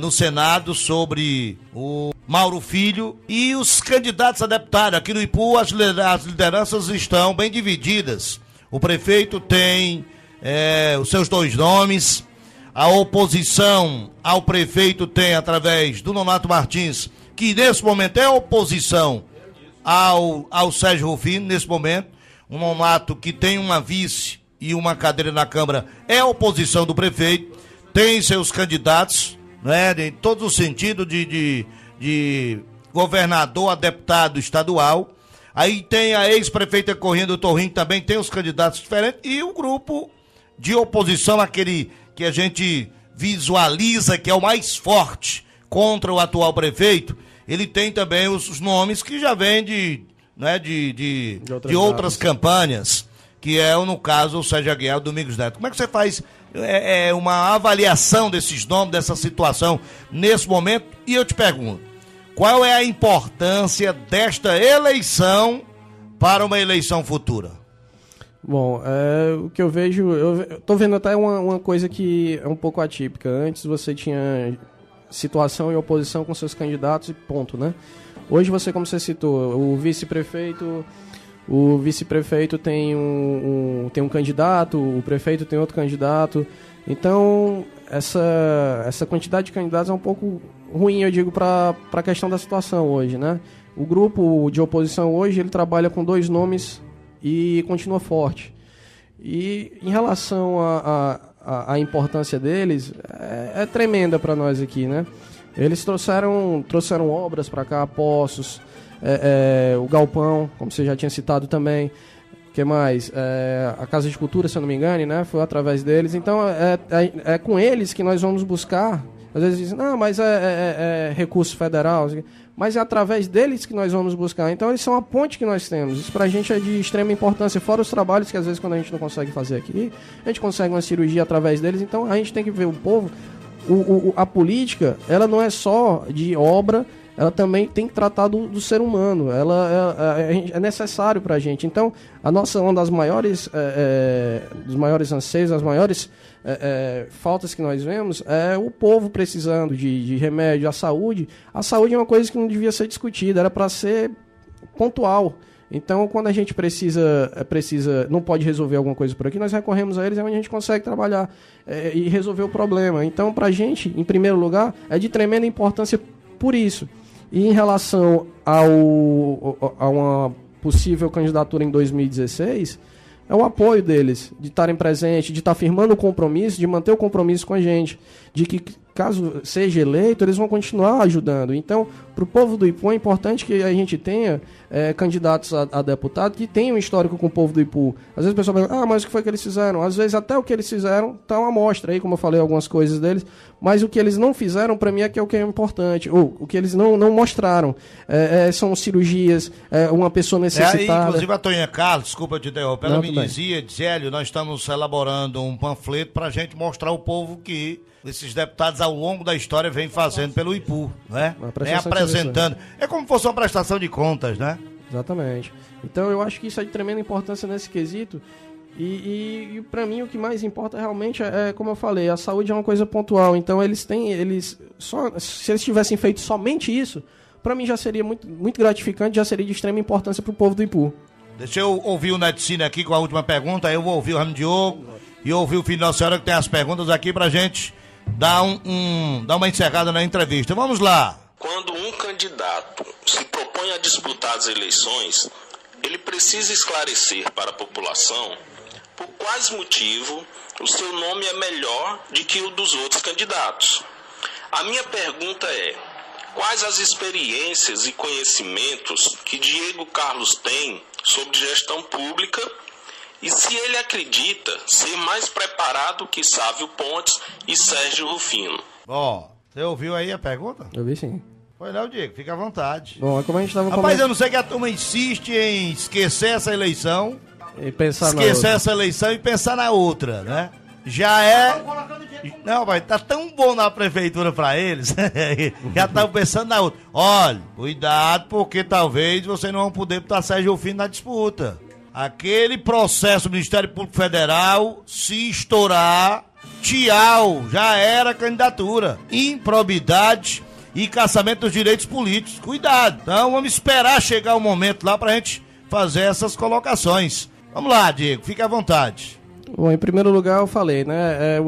no Senado sobre o Mauro Filho e os candidatos a deputado. Aqui no Ipu as lideranças estão bem divididas. O prefeito tem os seus 2 nomes, a oposição ao prefeito tem através do Nonato Martins, que nesse momento é oposição ao Sérgio Rufino, nesse momento. Um Nonato que tem uma vice e uma cadeira na Câmara é oposição do prefeito, tem seus candidatos, né, em todos os sentidos de governador a deputado estadual. Aí tem a ex-prefeita Corrêa do Torrinho, também tem os candidatos diferentes, e o grupo de oposição, aquele que a gente visualiza que é o mais forte contra o atual prefeito, ele tem também os nomes que já vêm de outras campanhas, que é, no caso, o Sérgio Aguiar e o Domingos Neto. Como é que você faz uma avaliação desses nomes, dessa situação nesse momento? E eu te pergunto, qual é a importância desta eleição para uma eleição futura? Bom, o que eu vejo, eu tô vendo até uma coisa que é um pouco atípica. Antes você tinha situação e oposição com seus candidatos e ponto, né? Hoje você, como você citou, o vice-prefeito tem um candidato, o prefeito tem outro candidato. Então, essa quantidade de candidatos é um pouco ruim, eu digo, para a questão da situação hoje, né? O grupo de oposição hoje, ele trabalha com 2 nomes e continua forte. E em relação à importância deles, é tremenda para nós aqui, né? Eles trouxeram obras para cá, Poços, o Galpão, como você já tinha citado também. O que mais? A Casa de Cultura, se eu não me engano, né? Foi através deles. Então, é com eles que nós vamos buscar. Às vezes dizem, não, mas é recurso federal. Mas é através deles que nós vamos buscar. Então, eles são a ponte que nós temos. Isso pra gente é de extrema importância. Fora os trabalhos que, às vezes, quando a gente não consegue fazer aqui, a gente consegue uma cirurgia através deles. Então, a gente tem que ver o povo. A política, ela não é só de obra, ela também tem que tratar do ser humano. Ela é necessário pra gente. Então, uma das maiores, dos maiores anseios, as maiores faltas que nós vemos é o povo precisando de remédio. A saúde é uma coisa que não devia ser discutida, era para ser pontual. Então, quando a gente precisa, não pode resolver alguma coisa por aqui, nós recorremos a eles, é onde a gente consegue trabalhar e resolver o problema. Então, para a gente, em primeiro lugar, é de tremenda importância por isso. E em relação a uma possível candidatura em 2016, é o apoio deles, de estarem presentes, de estar firmando o compromisso, de manter o compromisso com a gente, de que, caso seja eleito, eles vão continuar ajudando. Então, para o povo do Ipu, é importante que a gente tenha candidatos a deputado que tenham um histórico com o povo do Ipu. Às vezes o pessoal pergunta, mas o que foi que eles fizeram? Às vezes até o que eles fizeram está uma amostra aí, como eu falei, algumas coisas deles, mas o que eles não fizeram, para mim, é o que é importante. Ou o que eles não mostraram. São cirurgias, uma pessoa necessitada. Inclusive a Toninha Carlos, desculpa te interromper, ela me dizia, Hélio, nós estamos elaborando um panfleto para a gente mostrar ao povo que esses deputados ao longo da história vêm fazendo pelo Ipu, né? Vem apresentando. É como se fosse uma prestação de contas, né? Exatamente. Então eu acho que isso é de tremenda importância nesse quesito. E para mim o que mais importa realmente como eu falei, a saúde é uma coisa pontual. Então se eles tivessem feito somente isso, para mim já seria muito, muito gratificante, já seria de extrema importância para o povo do Ipu. Deixa eu ouvir o Neticine aqui com a última pergunta, aí eu vou ouvir o Ramo Diogo e ouvir o filho da senhora que tem as perguntas aqui pra gente dar uma encerrada na entrevista. Vamos lá. Quando um candidato se propõe a disputar as eleições, ele precisa esclarecer para a população por quais motivos o seu nome é melhor do que o dos outros candidatos. A minha pergunta é: quais as experiências e conhecimentos que Diego Carlos tem sobre gestão pública e se ele acredita ser mais preparado que Sávio Pontes e Sérgio Rufino? Você ouviu aí a pergunta? Eu vi sim. Foi não, Diego, fica à vontade. Bom, é como a gente estava Rapaz, eu não sei que a turma insiste em esquecer essa eleição. E pensar essa eleição e pensar na outra, né? já é... Não, mas tá tão bom na prefeitura pra eles, já estão pensando na outra. Olha, cuidado, porque talvez vocês não vão poder botar Sérgio Rufino na disputa. Aquele processo do Ministério Público Federal, se estourar, tchau, já era candidatura. Improbidade e caçamento dos direitos políticos. Cuidado. Então vamos esperar chegar o momento lá pra gente fazer essas colocações. Vamos lá, Diego, fique à vontade. Bom, em primeiro lugar eu falei, né,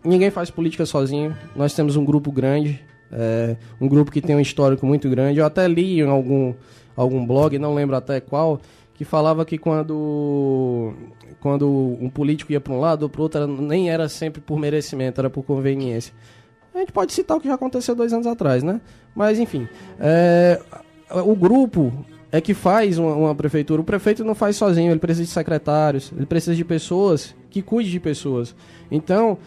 ninguém faz política sozinho, nós temos um grupo grande, um grupo que tem um histórico muito grande. Eu até li em algum blog, não lembro até qual, que falava que quando um político ia para um lado ou para o outro, nem era sempre por merecimento, era por conveniência. A gente pode citar o que já aconteceu 2 anos atrás, né? Mas, enfim, o grupo é que faz uma prefeitura. O prefeito não faz sozinho, ele precisa de secretários, ele precisa de pessoas que cuidem de pessoas. Então,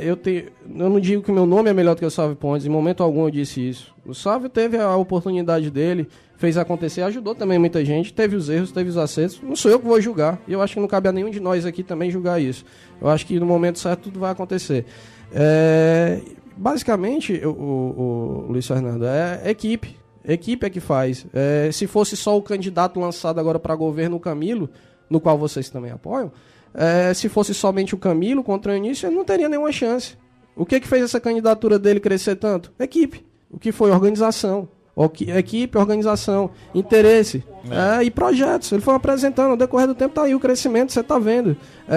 eu não digo que o meu nome é melhor do que o Sávio Pontes, em momento algum eu disse isso. O Sávio teve a oportunidade dele, fez acontecer, ajudou também muita gente, teve os erros, teve os acertos. Não sou eu que vou julgar, e eu acho que não cabe a nenhum de nós aqui também julgar isso. Eu acho que no momento certo tudo vai acontecer. Basicamente, o Luiz Fernando, é equipe. Equipe é que faz. Se fosse só o candidato lançado agora para governo, o Camilo, no qual vocês também apoiam, se fosse somente o Camilo contra o Eunício, ele não teria nenhuma chance. O que fez essa candidatura dele crescer tanto? Equipe. O que foi? Organização. Equipe, organização, interesse e projetos. Ele foi apresentando, no decorrer do tempo tá aí o crescimento, você tá vendo.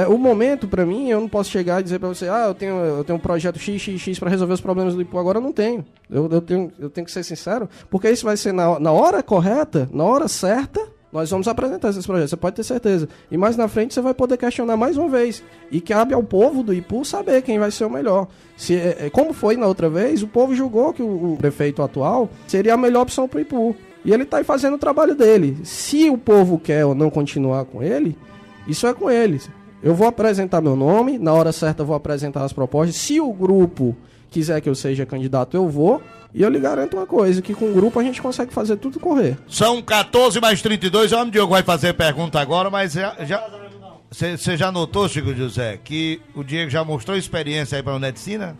O momento, para mim, eu não posso chegar e dizer para você, eu tenho um projeto XXX para resolver os problemas do Ipu. Agora eu não tenho. Eu tenho que ser sincero, porque isso vai ser na hora correta, na hora certa, nós vamos apresentar esses projetos, você pode ter certeza. E mais na frente você vai poder questionar mais uma vez. E cabe ao povo do Ipu saber quem vai ser o melhor. Como foi na outra vez, o povo julgou que o prefeito atual seria a melhor opção para o Ipu. E ele está aí fazendo o trabalho dele. Se o povo quer ou não continuar com ele, isso é com eles. Eu vou apresentar meu nome, na hora certa eu vou apresentar as propostas. Se o grupo quiser que eu seja candidato, eu vou. E eu lhe garanto uma coisa, que com o grupo a gente consegue fazer tudo correr. São 14 mais 32, o homem Diogo vai fazer pergunta agora, mas você já notou, Chico José, que o Diego já mostrou experiência aí para a medicina?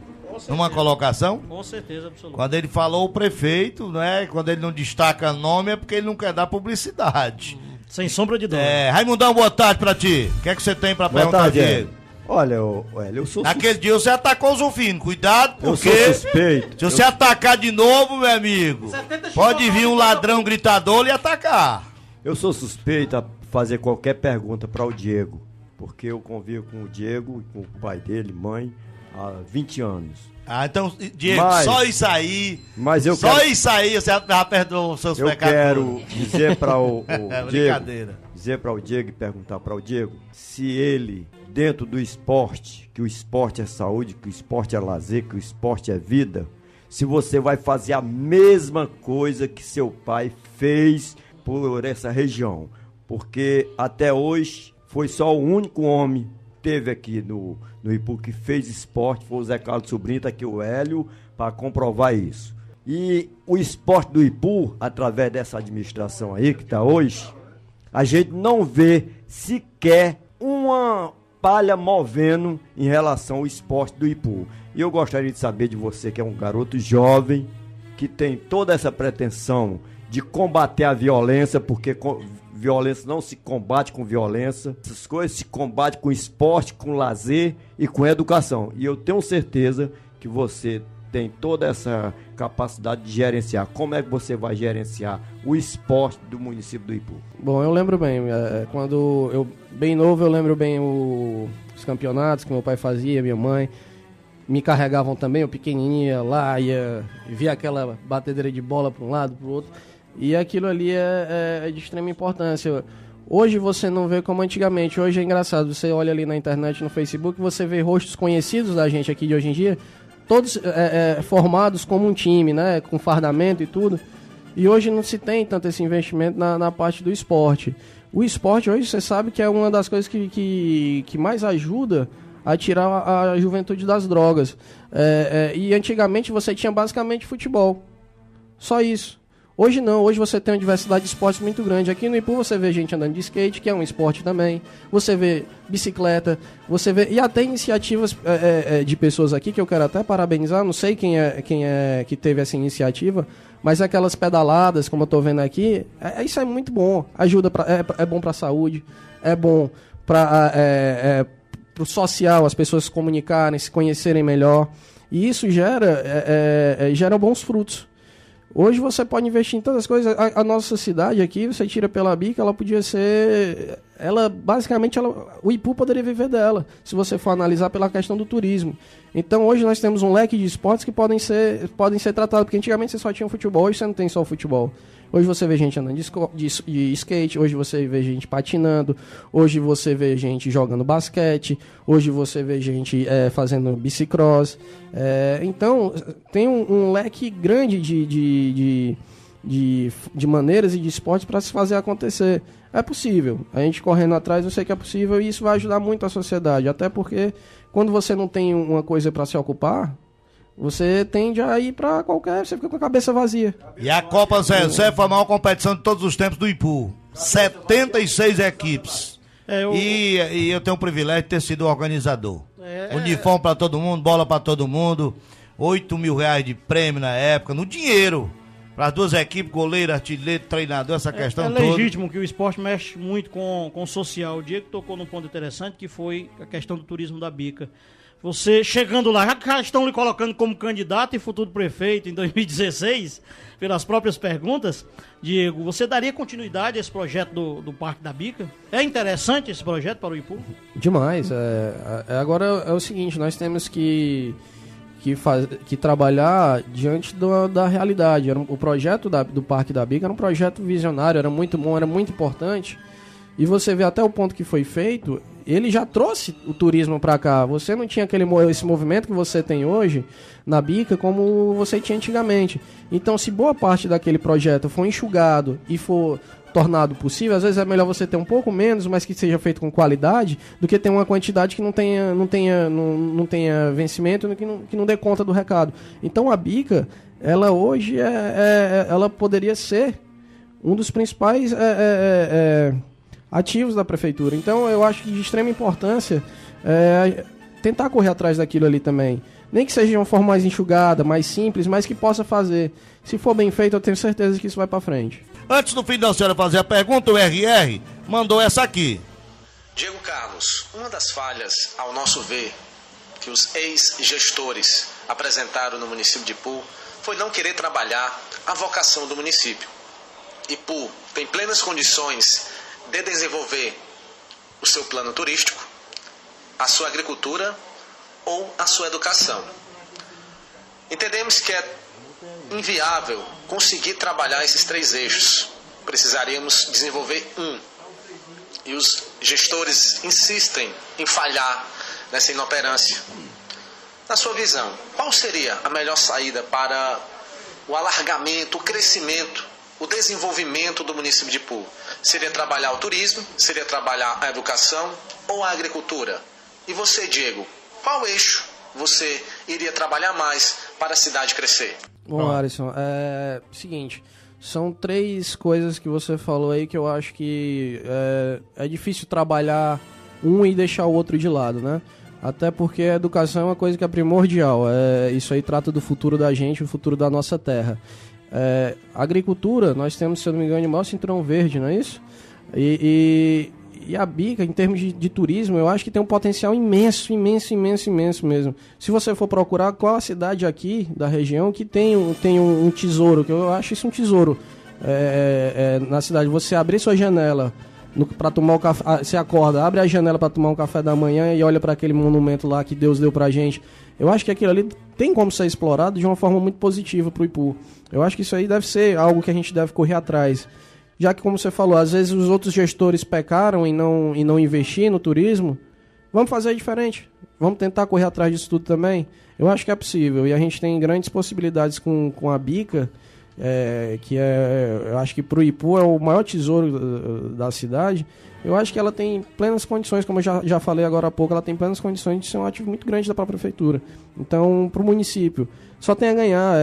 Numa colocação? Com certeza, absoluta. Quando ele falou o prefeito, né? Quando ele não destaca nome é porque ele não quer dar publicidade. Sem sombra de dúvida. Raimundão, boa tarde pra ti. O que é que você tem pra perguntar, Diego? Olha, eu sou Naquele dia você atacou o Zufino. Cuidado, porque eu sou suspeito. Se você atacar de novo, meu amigo, pode vir um ladrão gritador e atacar. Eu sou suspeito a fazer qualquer pergunta para o Diego, porque eu convivo com o Diego e com o pai dele, mãe, há 20 anos. Então, Diego, só isso aí. Mas eu só isso aí você já perdoou os seus pecados. Eu quero dizer para o Diego, dizer para o Diego e perguntar para o Diego se ele, dentro do esporte, que o esporte é saúde, que o esporte é lazer, que o esporte é vida, se você vai fazer a mesma coisa que seu pai fez por essa região. Porque até hoje foi só o único homem que teve aqui no Ipu que fez esporte, foi o Zé Carlos Sobrinho, tá aqui o Hélio, para comprovar isso. E o esporte do Ipu, através dessa administração aí que está hoje, a gente não vê sequer uma palha movendo em relação ao esporte do Ipu. E eu gostaria de saber de você, que é um garoto jovem, que tem toda essa pretensão de combater a violência, porque violência não se combate com violência, essas coisas se combate com esporte, com lazer e com educação. E eu tenho certeza que você tem toda essa capacidade de gerenciar. Como é que você vai gerenciar o esporte do município do Ipu? Bom, eu lembro bem, quando eu, bem novo, eu lembro bem os campeonatos que meu pai fazia, minha mãe, me carregavam também, eu pequenininha lá, via aquela batedeira de bola para um lado, para o outro, e aquilo ali é de extrema importância. Hoje você não vê como antigamente, hoje é engraçado, você olha ali na internet, no Facebook, você vê rostos conhecidos da gente aqui de hoje em dia, todos formados como um time, né, com fardamento e tudo, e hoje não se tem tanto esse investimento na parte do esporte. O esporte hoje você sabe que é uma das coisas que mais ajuda a tirar a juventude das drogas. E antigamente você tinha basicamente futebol, só isso. Hoje não, hoje você tem uma diversidade de esportes muito grande. Aqui no Ipu você vê gente andando de skate, que é um esporte também. Você vê bicicleta, você vê... E até iniciativas de pessoas aqui, que eu quero até parabenizar, não sei quem é que teve essa iniciativa, mas aquelas pedaladas, como eu tô vendo aqui, isso é muito bom. Ajuda, é bom pra saúde, é bom para pro social, as pessoas se comunicarem, se conhecerem melhor. E isso gera bons frutos. Hoje você pode investir em todas as coisas. A nossa cidade aqui, você tira pela bica, ela podia ser... Basicamente, o Ipu poderia viver dela, se você for analisar pela questão do turismo. Então, hoje nós temos um leque de esportes que podem ser tratados, porque antigamente você só tinha futebol, hoje você não tem só o futebol. Hoje você vê gente andando de skate, hoje você vê gente patinando, hoje você vê gente jogando basquete, hoje você vê gente fazendo bicicross. Então, tem um leque grande de maneiras e de esportes para se fazer acontecer. É possível. A gente correndo atrás, eu sei que é possível e isso vai ajudar muito a sociedade. Até porque, quando você não tem uma coisa para se ocupar, você tende a ir pra você fica com a cabeça vazia. E a Copa Zezé foi a maior competição de todos os tempos do Ipu. 76 equipes. E eu tenho o privilégio de ter sido organizador. Uniforme pra todo mundo, bola pra todo mundo, 8 mil reais de prêmio na época, no dinheiro. Para as duas equipes, goleiro, artilheiro, treinador, essa questão toda. É legítimo que o esporte mexe muito com o social. O Diego tocou num ponto interessante, que foi a questão do turismo da Bica. Você chegando lá, já estão lhe colocando como candidato e futuro prefeito em 2016, pelas próprias perguntas, Diego, você daria continuidade a esse projeto do Parque da Bica? É interessante esse projeto para o Ipu? Demais. Agora é o seguinte, nós temos que trabalhar diante da realidade. O projeto do Parque da Bica era um projeto visionário, era muito bom, era muito importante. E você vê até o ponto que foi feito, ele já trouxe o turismo para cá. Você não tinha esse movimento que você tem hoje na Bica como você tinha antigamente. Então, se boa parte daquele projeto for enxugado e for tornado possível, às vezes é melhor você ter um pouco menos, mas que seja feito com qualidade, do que ter uma quantidade que não tenha vencimento, que não dê conta do recado. Então a Bica, ela hoje ela poderia ser um dos principais ativos da prefeitura. Então eu acho que de extrema importância tentar correr atrás daquilo ali também. Nem que seja de uma forma mais enxugada, mais simples, mas que possa fazer. Se for bem feito, eu tenho certeza que isso vai para frente. Antes do fim da senhora fazer a pergunta, o RR mandou essa aqui. Diego Carlos, uma das falhas, ao nosso ver, que os ex-gestores apresentaram no município de Ipu foi não querer trabalhar a vocação do município. Ipu tem plenas condições de desenvolver o seu plano turístico, a sua agricultura ou a sua educação. Entendemos que é inviável conseguir trabalhar esses três eixos. Precisaríamos desenvolver um. E os gestores insistem em falhar nessa inoperância. Na sua visão, qual seria a melhor saída para o alargamento, o crescimento, o desenvolvimento do município de Ipu? Seria trabalhar o turismo? Seria trabalhar a educação ou a agricultura? E você, Diego, qual eixo você iria trabalhar mais para a cidade crescer? Bom, Alisson, seguinte, são três coisas que você falou aí que eu acho que é difícil trabalhar um e deixar o outro de lado, né? Até porque a educação é uma coisa que é primordial, isso aí trata do futuro da gente, o futuro da nossa terra. A agricultura, nós temos, se eu não me engano, o maior cinturão verde, não é isso? E a Bica, em termos de turismo, eu acho que tem um potencial imenso mesmo. Se você for procurar qual a cidade aqui da região que tem um tesouro, que eu acho isso um tesouro na cidade. Você abrir sua janela para tomar o café, você acorda, abre a janela para tomar um café da manhã e olha para aquele monumento lá que Deus deu pra gente. Eu acho que aquilo ali tem como ser explorado de uma forma muito positiva pro Ipu. Eu acho que isso aí deve ser algo que a gente deve correr atrás. Já que, como você falou, às vezes os outros gestores pecaram em não investir no turismo, vamos fazer diferente. Vamos tentar correr atrás disso tudo também. Eu acho que é possível. E a gente tem grandes possibilidades com a Bica eu acho que para o Ipu é o maior tesouro da cidade. Eu acho que ela tem plenas condições, como eu já falei agora há pouco, ela tem plenas condições de ser um ativo muito grande da própria prefeitura. Então, para o município, só tem a ganhar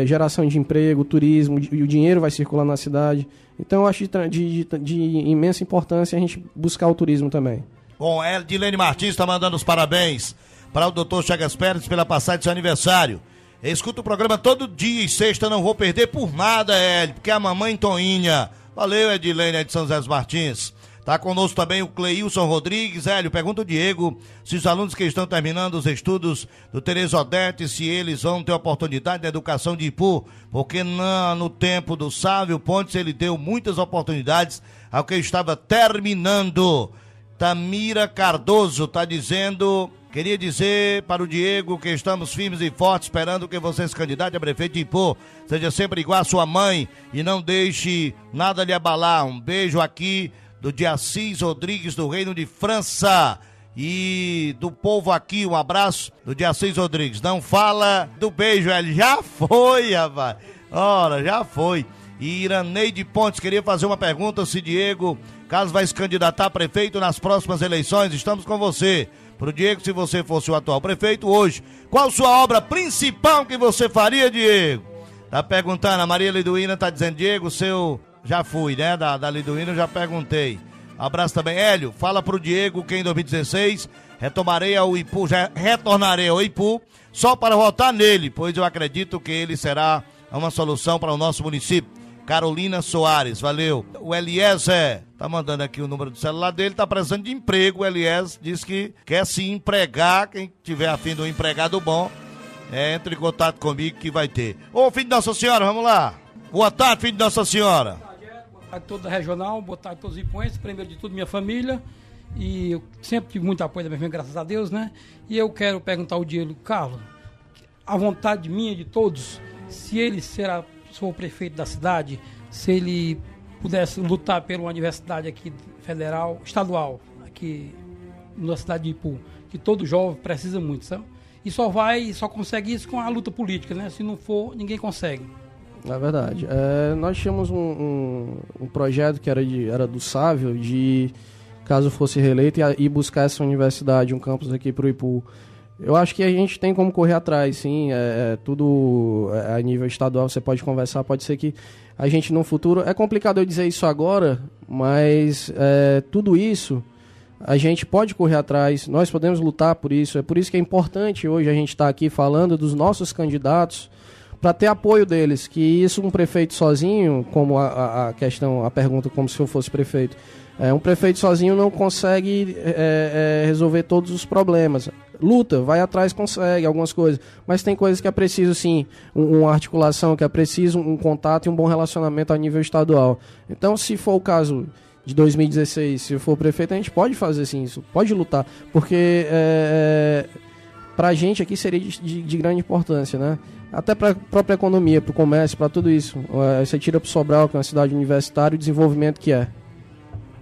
geração de emprego, turismo, e o dinheiro vai circular na cidade. Então, eu acho de imensa importância a gente buscar o turismo também. Bom, Edilene Martins está mandando os parabéns para o Dr. Chagas Pérez pela passagem de seu aniversário. Eu escuto o programa todo dia e sexta, não vou perder por nada, Hélio, porque é a mamãe Toinha. Valeu, Edilene de São José dos Martins. Tá conosco também o Cleilson Rodrigues. Hélio, pergunta o Diego se os alunos que estão terminando os estudos do Tereza Odete, se eles vão ter oportunidade na educação de Ipu, porque no tempo do Sávio Pontes ele deu muitas oportunidades ao que estava terminando. Tamira Cardoso tá dizendo, queria dizer para o Diego que estamos firmes e fortes esperando que você se candidate a prefeito de Ipu, seja sempre igual a sua mãe e não deixe nada lhe abalar. Um beijo aqui do de Assis Rodrigues, do Reino de França, e do povo aqui, um abraço do de Assis Rodrigues. Não fala do beijo, ele já foi, rapaz. Ora, já foi. E Iraneide Pontes queria fazer uma pergunta, se Diego, caso vai se candidatar a prefeito nas próximas eleições, estamos com você. Pro Diego, se você fosse o atual prefeito hoje, qual sua obra principal que você faria, Diego? Tá perguntando, a Maria Liduína tá dizendo, Diego, seu... Já fui, né? Da Liduína eu já perguntei. Abraço também. Hélio, fala pro Diego que em 2016 retornarei ao Ipu só para votar nele, pois eu acredito que ele será uma solução para o nosso município. Carolina Soares, valeu. O Eliezer tá mandando aqui o número do celular dele, tá precisando de emprego. O Eliezer diz que quer se empregar, quem tiver afim de um empregado bom, entre em contato comigo que vai ter. Ô, filho de Nossa Senhora, vamos lá. Boa tarde, filho de Nossa Senhora. A toda a regional, boa tarde a todos os ipuenses, primeiro de tudo minha família, e eu sempre tive muito apoio da minha família, graças a Deus, né? E eu quero perguntar ao Diego, Carlos, a vontade minha de todos, se ele for o prefeito da cidade, se ele pudesse lutar pela universidade aqui federal, estadual, aqui na cidade de Ipu, que todo jovem precisa muito, sabe? E só consegue isso com a luta política, né? Se não for, ninguém consegue. É verdade. Nós tínhamos um projeto que era do Sávio, de, caso fosse reeleito, ir buscar essa universidade, um campus aqui para o Ipu. Eu acho que a gente tem como correr atrás, sim. Tudo a nível estadual, você pode conversar, pode ser que a gente no futuro... É complicado eu dizer isso agora, mas tudo isso a gente pode correr atrás, nós podemos lutar por isso. É por isso que é importante hoje a gente estar aqui falando dos nossos candidatos, para ter apoio deles, que isso um prefeito sozinho, como a pergunta como se eu fosse prefeito, um prefeito sozinho não consegue resolver todos os problemas. Luta, vai atrás, consegue algumas coisas, mas tem coisas que é preciso sim, uma articulação, que é preciso um contato e um bom relacionamento a nível estadual. Então, se for o caso de 2016, se for prefeito, a gente pode fazer sim isso, pode lutar, porque para a gente aqui seria de grande importância, né? Até para a própria economia, para o comércio, para tudo isso. Você tira para o Sobral, que é uma cidade universitária, o desenvolvimento que é.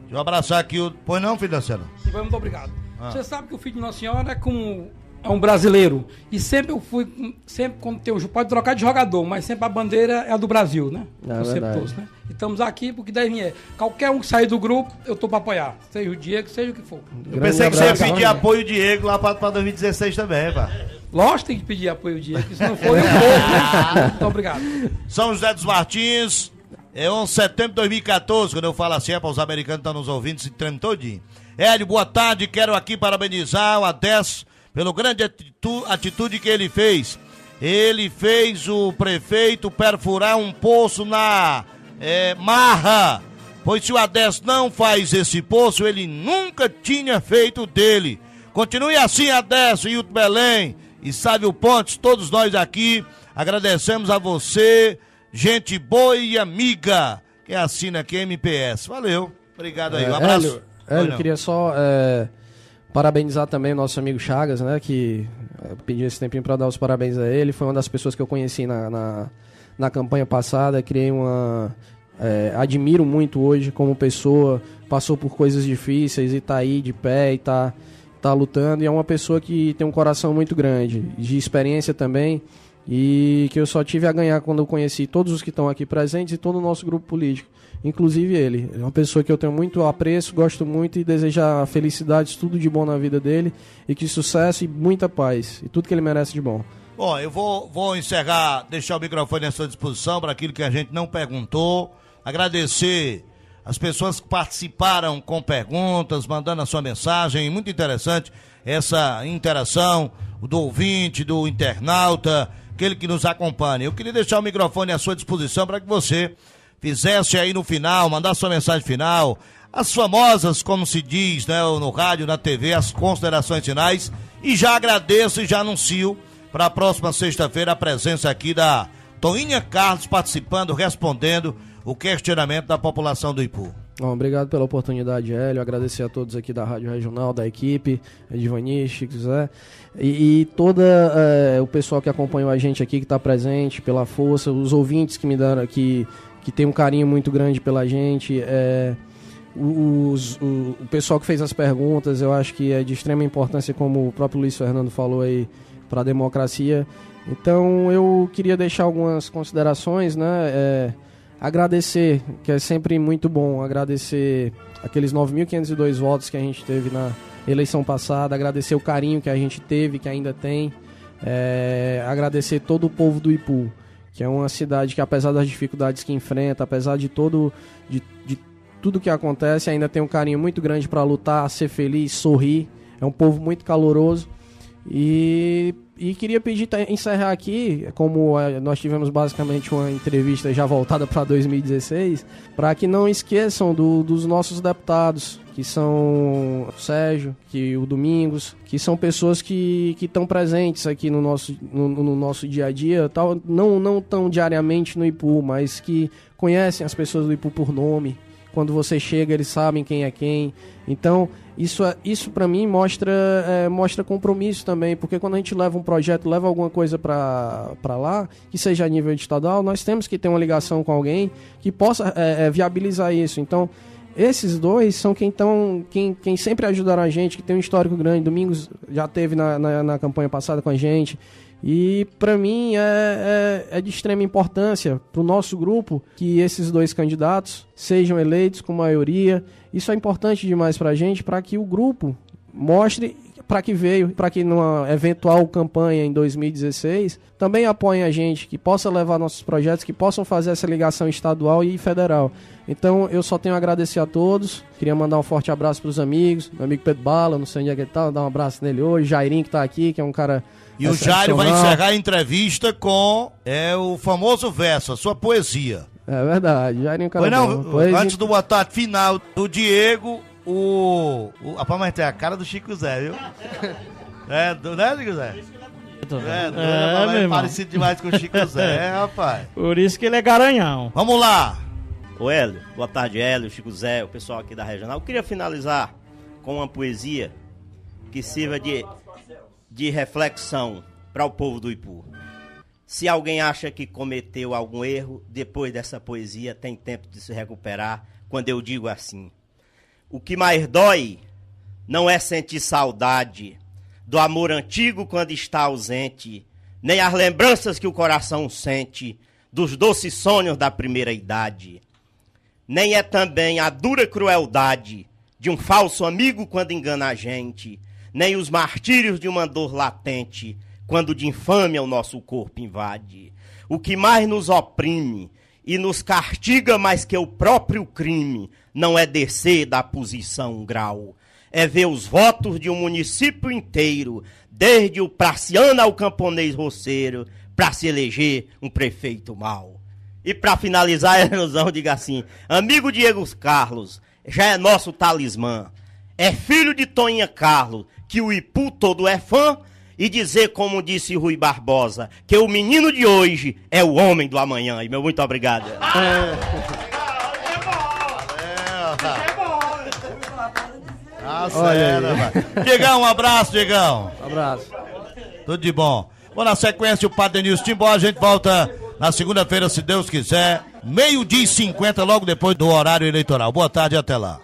Deixa eu abraçar aqui o... Pois não, filho da Senhora? Muito obrigado. Você sabe que o filho de Nossa Senhora é um brasileiro. E sempre eu fui... Sempre quando tem pode trocar de jogador, mas sempre a bandeira é a do Brasil, né? Todos, né? E estamos aqui porque daí é. Qualquer um que sair do grupo, eu tô para apoiar. Seja o Diego, seja o que for. Eu pensei que você ia pedir apoio Diego lá para 2016 também, pá. Lógico, tem que pedir apoio ao Diego, se não for, eu vou, né? Muito obrigado. São José dos Martins, 11 de setembro de 2014, quando eu falo assim, para os americanos que estão nos ouvindo, se treme todinho. Hélio, boa tarde, quero aqui parabenizar o Adesso pela grande atitude que ele fez. Ele fez o prefeito perfurar um poço na Marra, pois se o Adesso não faz esse poço, ele nunca tinha feito dele. Continue assim, Adesso, Hilton Belém e Sávio Pontes, todos nós aqui agradecemos a você, gente boa e amiga, que assina aqui MPS. Valeu, obrigado aí, um abraço. Hélio, queria só parabenizar também o nosso amigo Chagas, né, que pedi esse tempinho para dar os parabéns a ele. Foi uma das pessoas que eu conheci na campanha passada, criei admiro muito hoje como pessoa, passou por coisas difíceis e tá aí de pé e tá lutando, e é uma pessoa que tem um coração muito grande, de experiência também, e que eu só tive a ganhar quando eu conheci todos os que estão aqui presentes e todo o nosso grupo político, inclusive ele. É uma pessoa que eu tenho muito apreço, gosto muito e desejo felicidades, tudo de bom na vida dele, e que sucesso e muita paz, e tudo que ele merece de bom. Bom, eu vou encerrar, deixar o microfone à sua disposição para aquilo que a gente não perguntou, agradecer as pessoas que participaram com perguntas, mandando a sua mensagem, muito interessante essa interação do ouvinte, do internauta, aquele que nos acompanha. Eu queria deixar o microfone à sua disposição para que você fizesse aí no final, mandar sua mensagem final, as famosas, como se diz, né, no rádio, na TV, as considerações finais, e já agradeço e já anuncio para a próxima sexta-feira a presença aqui da Toinha Carlos participando, respondendo o questionamento da população do Ipu. Bom, obrigado pela oportunidade, Hélio. Agradecer a todos aqui da Rádio Regional, da equipe, Edivani, Chico Zé, e todo o pessoal que acompanhou a gente aqui, que está presente, pela força, os ouvintes que me deram aqui, que tem um carinho muito grande pela gente, o pessoal que fez as perguntas, eu acho que é de extrema importância, como o próprio Luiz Fernando falou aí, para a democracia. Então eu queria deixar algumas considerações, né? Agradecer, que é sempre muito bom, agradecer aqueles 9.502 votos que a gente teve na eleição passada, agradecer o carinho que a gente teve, que ainda tem, agradecer todo o povo do Ipu, que é uma cidade que, apesar das dificuldades que enfrenta, apesar de tudo que acontece, ainda tem um carinho muito grande para lutar, ser feliz, sorrir. É um povo muito caloroso. E queria pedir, encerrar aqui, como nós tivemos basicamente uma entrevista já voltada para 2016, para que não esqueçam dos nossos deputados, que são o Sérgio, o Domingos, que são pessoas que estão presentes aqui no nosso dia a dia, não tão diariamente no Ipu, mas que conhecem as pessoas do Ipu por nome. Quando você chega, eles sabem quem é quem. Então, isso para mim mostra compromisso também, porque quando a gente leva um projeto, leva alguma coisa para lá, que seja a nível estadual, nós temos que ter uma ligação com alguém que possa viabilizar isso. Então, esses dois são quem sempre ajudaram a gente, que tem um histórico grande. Domingos já esteve na campanha passada com a gente. E para mim é de extrema importância para o nosso grupo que esses dois candidatos sejam eleitos com maioria. Isso é importante demais para a gente, para que o grupo mostre para que veio, para que numa eventual campanha em 2016 também apoiem a gente, que possa levar nossos projetos, que possam fazer essa ligação estadual e federal. Então eu só tenho a agradecer a todos, queria mandar um forte abraço para os amigos, meu amigo Pedro Bala, não sei onde é que ele tá, dar um abraço nele hoje, Jairinho que está aqui, que é um cara... E o Jairo vai encerrar a entrevista com o famoso verso, a sua poesia. É verdade, Jairinho cara. Antes do boa tarde final do Diego, rapaz, mas tem a cara do Chico Zé, viu? Né, Chico Zé? É parecido demais com o Chico Zé, rapaz. Por isso que ele é garanhão. Vamos lá. Ô Hélio, boa tarde Hélio, Chico Zé, o pessoal aqui da Regional. Eu queria finalizar com uma poesia que sirva de reflexão para o povo do Ipu. Se alguém acha que cometeu algum erro, depois dessa poesia tem tempo de se recuperar, quando eu digo assim: o que mais dói não é sentir saudade do amor antigo quando está ausente, nem as lembranças que o coração sente dos doces sonhos da primeira idade, nem é também a dura crueldade de um falso amigo quando engana a gente, nem os martírios de uma dor latente, quando de infâmia o nosso corpo invade. O que mais nos oprime e nos castiga mais que o próprio crime, não é descer da posição um grau, é ver os votos de um município inteiro, desde o praciano ao camponês roceiro, para se eleger um prefeito mau. E para finalizar a ilusão, diga assim: amigo Diego Carlos, já é nosso talismã, é filho de Toinha Carlos, que o Ipu todo é fã, e dizer, como disse Rui Barbosa, que o menino de hoje é o homem do amanhã. E meu muito obrigado. Diegão, um abraço, Diegão. Um abraço. Tudo de bom. Bom, na sequência, o Padre Denilson Timbó, a gente volta na segunda-feira, se Deus quiser, 12h50, logo depois do horário eleitoral. Boa tarde e até lá.